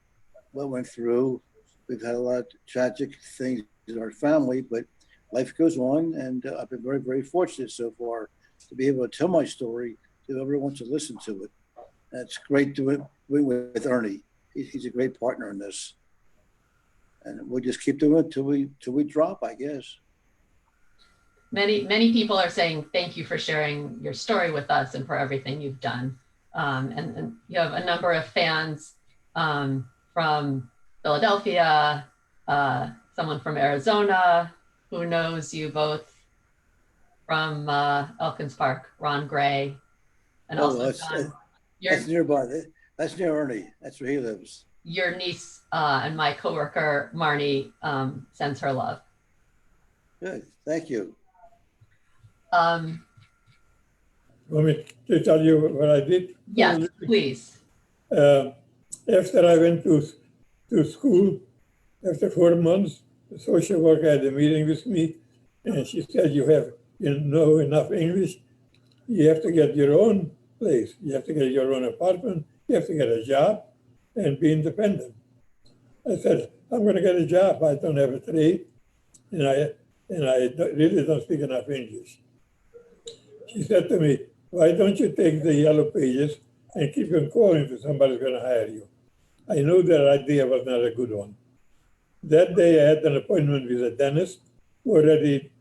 what went through. We've had a lot of tragic things in our family, but life goes on. And I've been very, very fortunate so far to be able to tell my story to whoever wants to listen to it. And it's great doing it with Ernie. He's a great partner in this. And we'll just keep doing it till we drop, I guess. Many people are saying thank you for sharing your story with us and for everything you've done. And you have a number of fans from Philadelphia, someone from Arizona who knows you both from Elkins Park, Ron Gray, and also Don. That's nearby. That's near Ernie. That's where he lives. Your niece and my coworker, Marnie, sends her love. Good. Thank you. Want me to tell you what I did? Yes, please. After I went to school, after 4 months, the social worker had a meeting with me, and she said, you know enough English. You have to get your own place. You have to get your own apartment. You have to get a job and be independent. I said, I'm going to get a job. I don't have a trade, and I really don't speak enough English. She said to me, why don't you take the yellow pages and keep on calling till somebody's going to hire you? I knew that idea was not a good one. That day I had an appointment with a dentist who already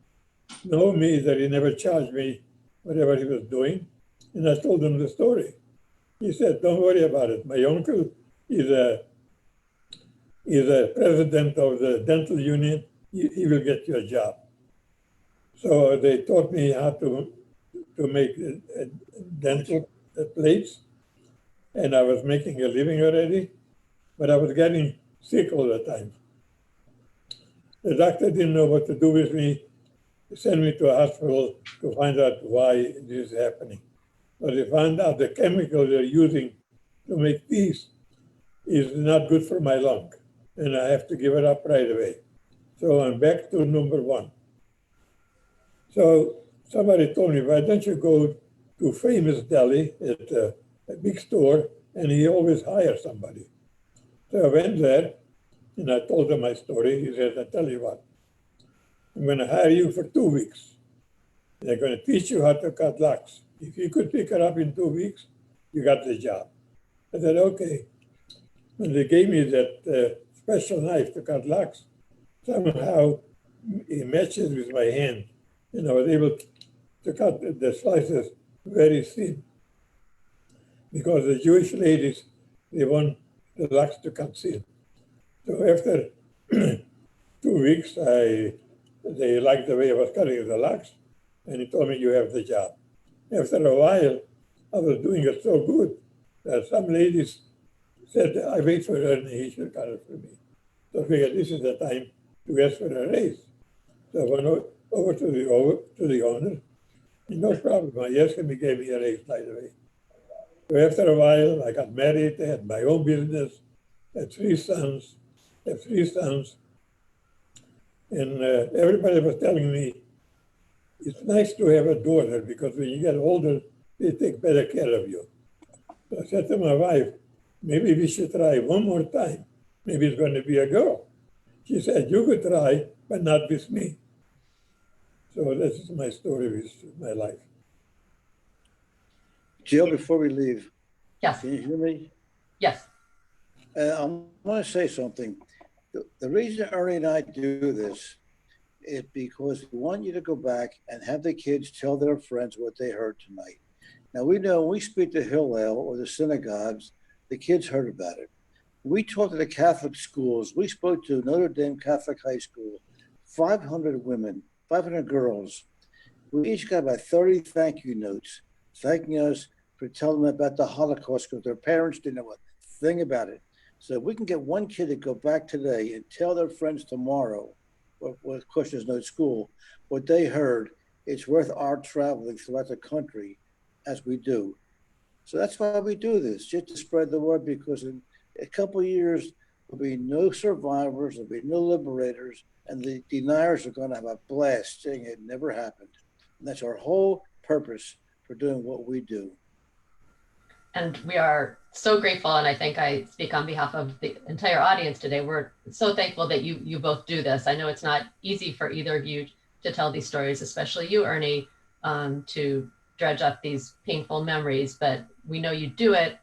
knew me, that he never charged me whatever he was doing. And I told him the story. He said, don't worry about it. My uncle is a president of the dental union. He will get you a job. So they taught me how to make dental plates, and I was making a living already, but I was getting sick all the time. The doctor didn't know what to do with me. He sent me to a hospital to find out why this is happening. But they found out the chemical they're using to make these is not good for my lung, and I have to give it up right away. So I'm back to number one. So somebody told me, why don't you go to Famous Deli at a big store, and he always hires somebody. So I went there, and I told him my story. He said, I tell you what, I'm going to hire you for 2 weeks. They're going to teach you how to cut locks. If you could pick it up in 2 weeks, you got the job. I said, okay. When they gave me that special knife to cut locks, somehow it matches with my hand, and I was able to cut the slices very thin, because the Jewish ladies, they want the locks to cut thin. So after 2 weeks, they liked the way I was cutting the locks, and he told me, you have the job. After a while, I was doing it so good that some ladies said, I wait for Ernie, he should cut it for me. So I figured this is the time to ask for a raise. So I went over to the owner, and no problem, I asked him, he gave me a raise right away. So after a while, I got married, I had my own business, had 3 sons, And everybody was telling me, it's nice to have a daughter because when you get older, they take better care of you. So I said to my wife, maybe we should try one more time. Maybe it's going to be a girl. She said, you could try, but not with me. So this is my story with my life. Jill, before we leave, Yes, can you hear me? yes. I want to say something. The reason Ernie and I do this is because we want you to go back and have the kids tell their friends what they heard tonight. Now, we know when we speak to Hillel or the synagogues, the kids heard about it. We talked to the Catholic schools. We spoke to Notre Dame Catholic High School, 500 women, 500 girls. We each got about 30 thank you notes, thanking us for telling them about the Holocaust because their parents didn't know a thing about it. So if we can get one kid to go back today and tell their friends tomorrow, or of course there's no school, what they heard, it's worth our traveling throughout the country as we do. So that's why we do this, just to spread the word, because in a couple of years, there'll be no survivors, there'll be no liberators, and the deniers are going to have a blast saying it never happened. And that's our whole purpose for doing what we do. And we are so grateful, and I think I speak on behalf of the entire audience today. We're so thankful that you both do this. I know it's not easy for either of you to tell these stories, especially you, Ernie, to dredge up these painful memories, but we know you do it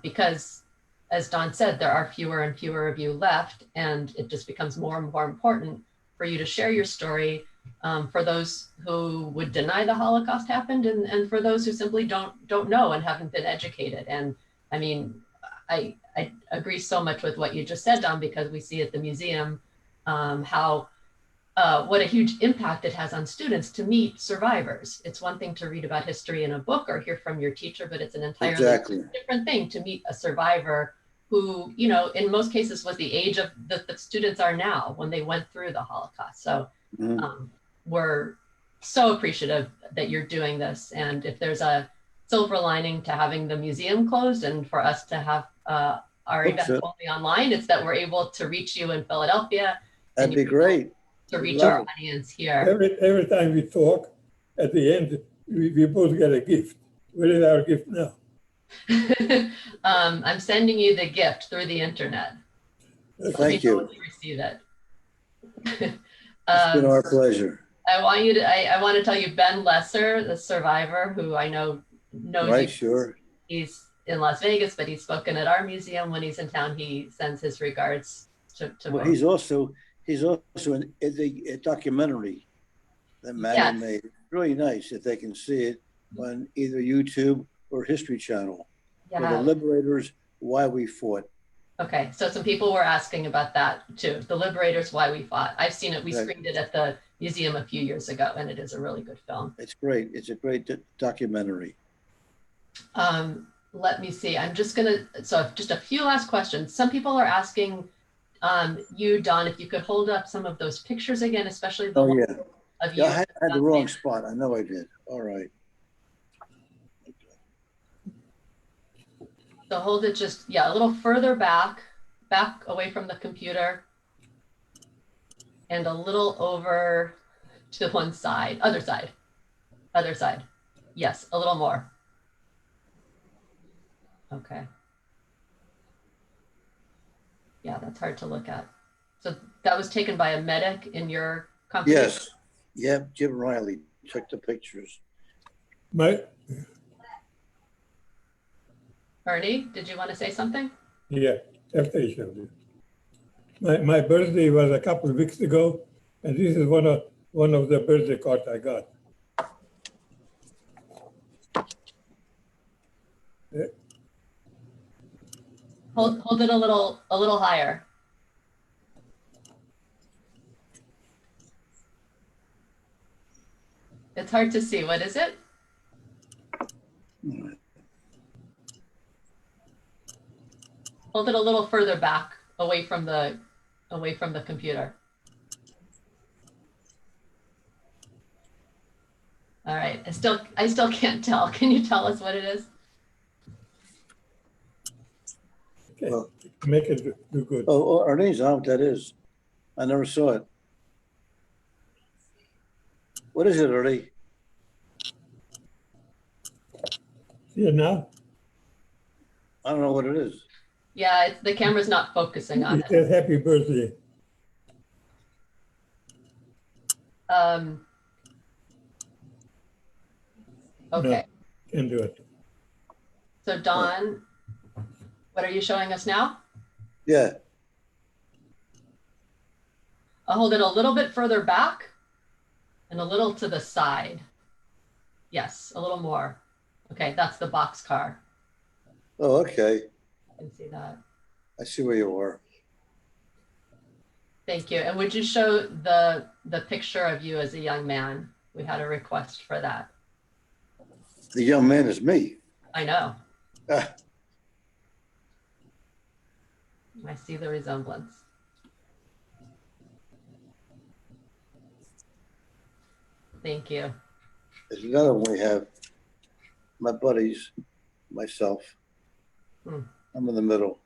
because, as Don said, there are fewer and fewer of you left, and it just becomes more and more important for you to share your story for those who would deny the Holocaust happened, and for those who simply don't know and haven't been educated. And I mean, I agree so much with what you just said, Don, because we see at the museum how what a huge impact it has on students to meet survivors. It's one thing to read about history in a book or hear from your teacher, but it's an entirely different thing to meet a survivor who, you know, in most cases was the age of the students are now when they went through the Holocaust. So we're so appreciative that you're doing this. And if there's a silver lining to having the museum closed and for us to have our event only online, it's that we're able to reach you in Philadelphia. That'd be great. To reach our audience here. Every time we talk, at the end, we both get a gift. What is our gift now? I'm sending you the gift through the internet. Thank you. Receive it. It's been our pleasure. I want to tell you Ben Lesser, the survivor, who I know knows right, you. Sure. He's in Las Vegas, but he's spoken at our museum. When he's in town, he sends his regards to well, he's also in a documentary that Maddie made. Really nice if they can see it on either YouTube or History Channel. For the Liberators, Why We Fought. Okay, so some people were asking about that too. The Liberators, Why We Fought. I've seen it. We screened it at the museum a few years ago, and it is a really good film. It's great. It's a great documentary. Let me see. I'm just gonna, so just a few last questions. Some people are asking you, Don, if you could hold up some of those pictures again, especially the one of you. I had the wrong spot. I know I did. All right. So hold it just, a little further back away from the computer, and a little over to one side, other side. Yes, a little more. Okay. Yeah, that's hard to look at. So that was taken by a medic in your company? Yes. Yep, Jim Riley took the pictures. Ernie, did you want to say something? Yeah, after I showed you. My birthday was a couple of weeks ago, and this is one of the birthday cards I got. Yeah. Hold it a little higher. It's hard to see. What is it? Hold it a little further back, away from the computer. All right. I still can't tell. Can you tell us what it is? Okay. Well, make it do good. Oh, Ernie's out. That is. I never saw it. What is it, Ernie? See it now? I don't know what it is. Yeah, the camera's not focusing on It it. says happy birthday. Okay, No, can't do it. so Don, what are you showing us now? Yeah. I'll hold it a little bit further back and a little to the side. Yes, a little more. Okay, that's the boxcar. Oh, okay. I can see that. I see where you are. Thank you. And would you show the picture of you as a young man? We had a request for that. The young man is me. I know. Ah, I see the resemblance. Thank you. there's another one we have. My buddies, myself. Hmm. I'm in the middle.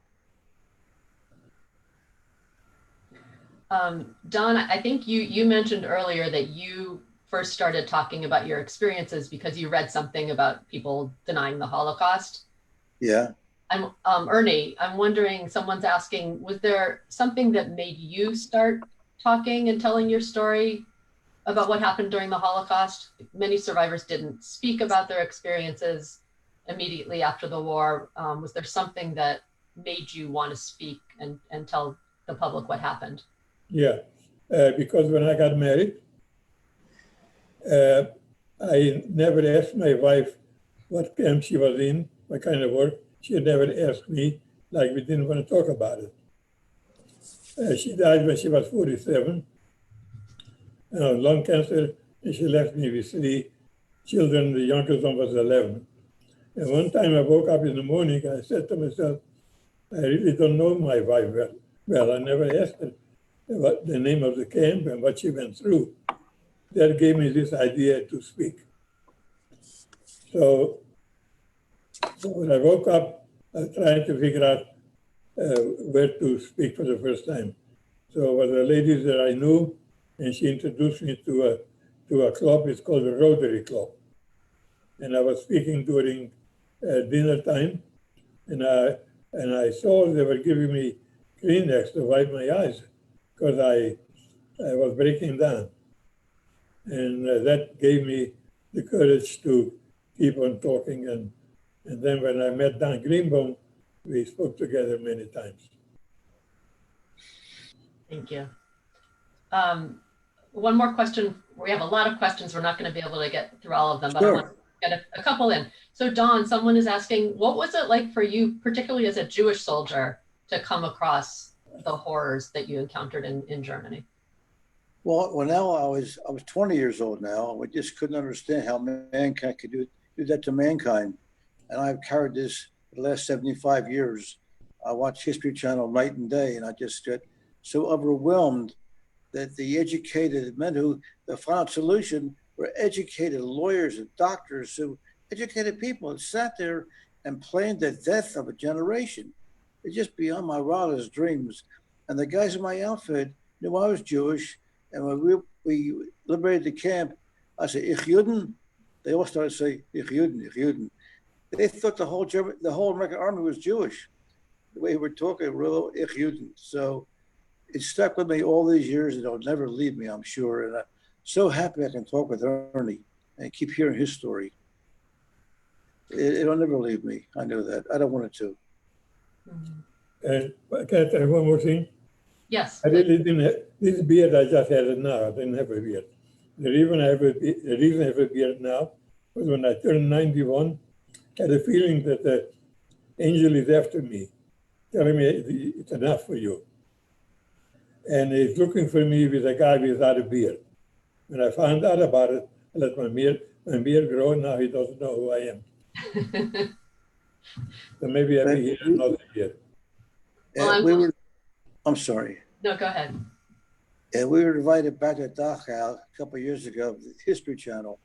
Don, I think you mentioned earlier that you first started talking about your experiences because you read something about people denying the Holocaust. Yeah. I'm Ernie, I'm wondering, someone's asking, was there something that made you start talking and telling your story about what happened during the Holocaust? Many survivors didn't speak about their experiences immediately after the war. Was there something that made you want to speak and tell the public what happened? Yeah, because when I got married, I never asked my wife what camp she was in, what kind of work. She never asked me, like we didn't want to talk about it. She died when she was 47, lung cancer, and she left me with 3 children. The youngest one was 11. And one time I woke up in the morning, I said to myself, I really don't know my wife well. Well, I never asked her what the name of the camp and what she went through. That gave me this idea to speak. So when I woke up, I was trying to figure out where to speak for the first time. So there was a lady that I knew, and she introduced me to a club. It's called the Rotary Club. And I was speaking during dinner time, and I saw they were giving me Kleenex to wipe my eyes because I was breaking down. And that gave me the courage to keep on talking. And then when I met Don Greenbaum, we spoke together many times. Thank you. One more question. We have a lot of questions. We're not going to be able to get through all of them, but I want to get a couple in. So Don, someone is asking, what was it like for you, particularly as a Jewish soldier, to come across the horrors that you encountered in Germany? Well, now I was 20 years old now. We just couldn't understand how mankind could do that to mankind. And I've carried this for the last 75 years. I watch History Channel night and day, and I just get so overwhelmed that the educated men who, the final solution, were educated lawyers and doctors who, educated people, and sat there and planned the death of a generation. It's just beyond my wildest dreams. And the guys in my outfit knew I was Jewish. And when we liberated the camp, I said, Ich Juden. They all started to say, Ich Juden, Ich Juden. They thought the whole American army was Jewish. The way we were talking, real Ich Juden. So it stuck with me all these years, and it'll never leave me, I'm sure. And I'm so happy I can talk with Ernie and keep hearing his story. It'll never leave me. I know that. I don't want it to. And can I tell you one more thing? Yes. I really didn't have, this beard, I just had it now. I didn't have a beard. The reason I have a beard now was when I turned 91, I had a feeling that the angel is after me, telling me it's enough for you. And he's looking for me with a guy without a beard. When I found out about it, I let my beard grow, and now he doesn't know who I am. So maybe I'll be here another year. Well, I'm sorry. No, go ahead. And we were invited back to Dachau a couple of years ago, the History Channel,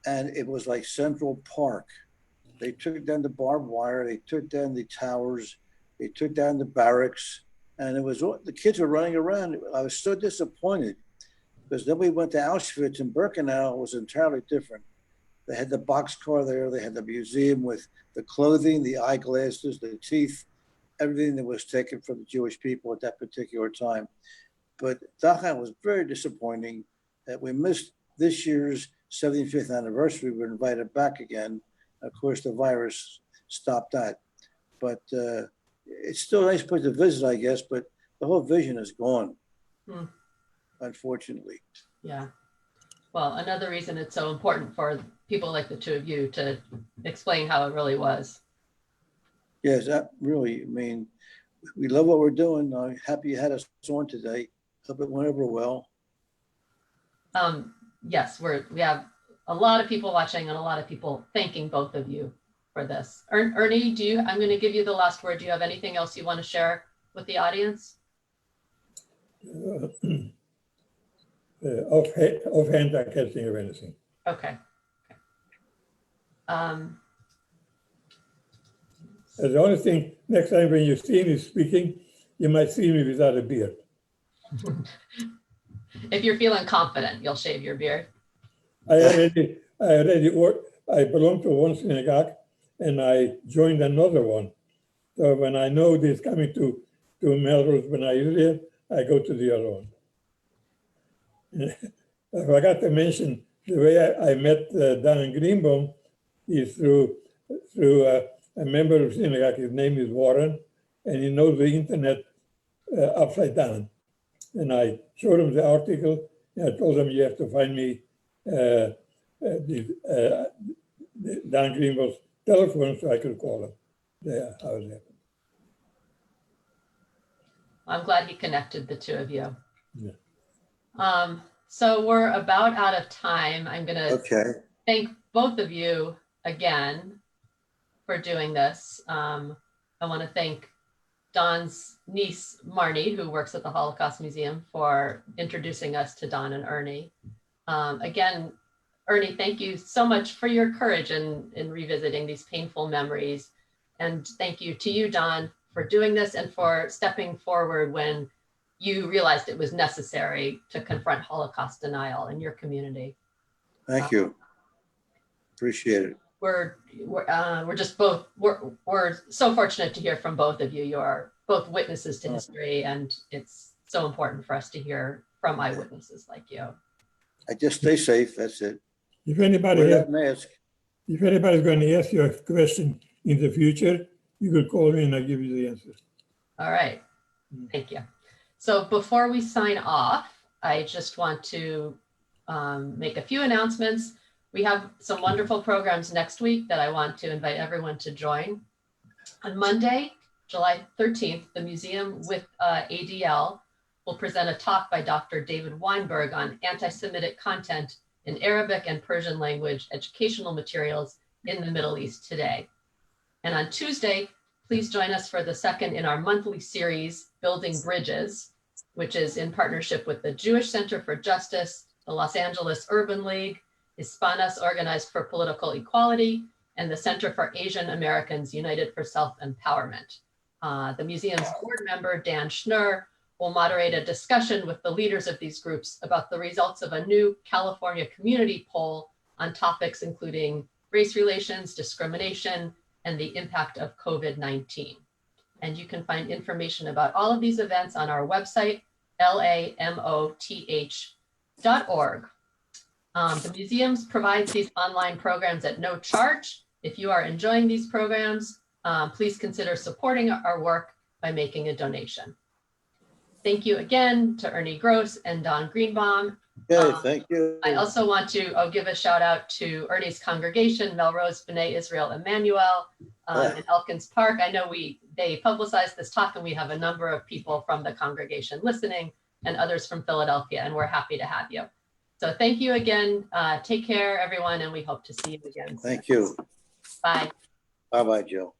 and it was like Central Park. They took down the barbed wire, they took down the towers, they took down the barracks, and it was the kids were running around. I was so disappointed Because then we went to Auschwitz, and Birkenau was entirely different. They had the boxcar there. They had the museum with the clothing, the eyeglasses, the teeth, everything that was taken from the Jewish people at that particular time. But Dachau was very disappointing that we missed this year's 75th anniversary. We were invited back again. Of course, the virus stopped that. But it's still a nice place to visit, I guess, but the whole vision is gone, unfortunately. Yeah. Well, another reason it's so important for people like the two of you to explain how it really was. Yes, that really, I mean, we love what we're doing. I'm happy you had us on today. Hope it went over well. Yes, we have a lot of people watching and a lot of people thanking both of you for this. Ernie, I'm going to give you the last word. Do you have anything else you want to share with the audience? Offhand, I can't think of anything. Okay. The only thing, next time when you see me speaking, you might see me without a beard. If you're feeling confident, you'll shave your beard. I belong to one synagogue and I joined another one. So when I know this coming to Melrose, when I use it, I go to the other one. I forgot to mention the way I met Don Greenbaum is through a member of synagogue. His name is Warren, and he knows the internet upside down. And I showed him the article, and I told him you have to find me Don Greenbaum's telephone so I could call him. Yeah, how it happened. I'm glad he connected the two of you. Yeah. So we're about out of time. I'm going to Okay. thank both of you again for doing this. I want to thank Don's niece, Marnie, who works at the Holocaust Museum, for introducing us to Don and Ernie. Again, Ernie, thank you so much for your courage in revisiting these painful memories. And thank you to you, Don, for doing this and for stepping forward when you realized it was necessary to confront Holocaust denial in your community. Thank you. Appreciate it. We're just both, we're so fortunate to hear from both of you. You are both witnesses to history, and it's so important for us to hear from eyewitnesses like you. I just stay safe, that's it. If anybody Wear has, that mask. if anybody's going to ask you a question in the future, you could call me and I'll give you the answer. All right, thank you. So before we sign off, I just want to make a few announcements. We have some wonderful programs next week that I want to invite everyone to join. On Monday, July 13th, the museum with ADL will present a talk by Dr. David Weinberg on anti-Semitic content in Arabic and Persian language educational materials in the Middle East today. And on Tuesday, please join us for the second in our monthly series, Building Bridges, which is in partnership with the Jewish Center for Justice, the Los Angeles Urban League, Hispanos Organized for Political Equality, and the Center for Asian Americans United for Self-Empowerment. The museum's board member, Dan Schnur, will moderate a discussion with the leaders of these groups about the results of a new California community poll on topics including race relations, discrimination, and the impact of COVID-19. And you can find information about all of these events on our website, lamoth.org. The museums provides these online programs at no charge. If you are enjoying these programs, please consider supporting our work by making a donation. Thank you again to Ernie Gross and Don Greenbaum. Okay, thank you. I also want to give a shout out to Ernie's congregation, Melrose B'nai Israel Emmanuel in Elkins Park. I know they publicized this talk and we have a number of people from the congregation listening and others from Philadelphia, and we're happy to have you. So thank you again. Take care, everyone, and we hope to see you again soon. Thank you. Bye. Bye-bye, Jill.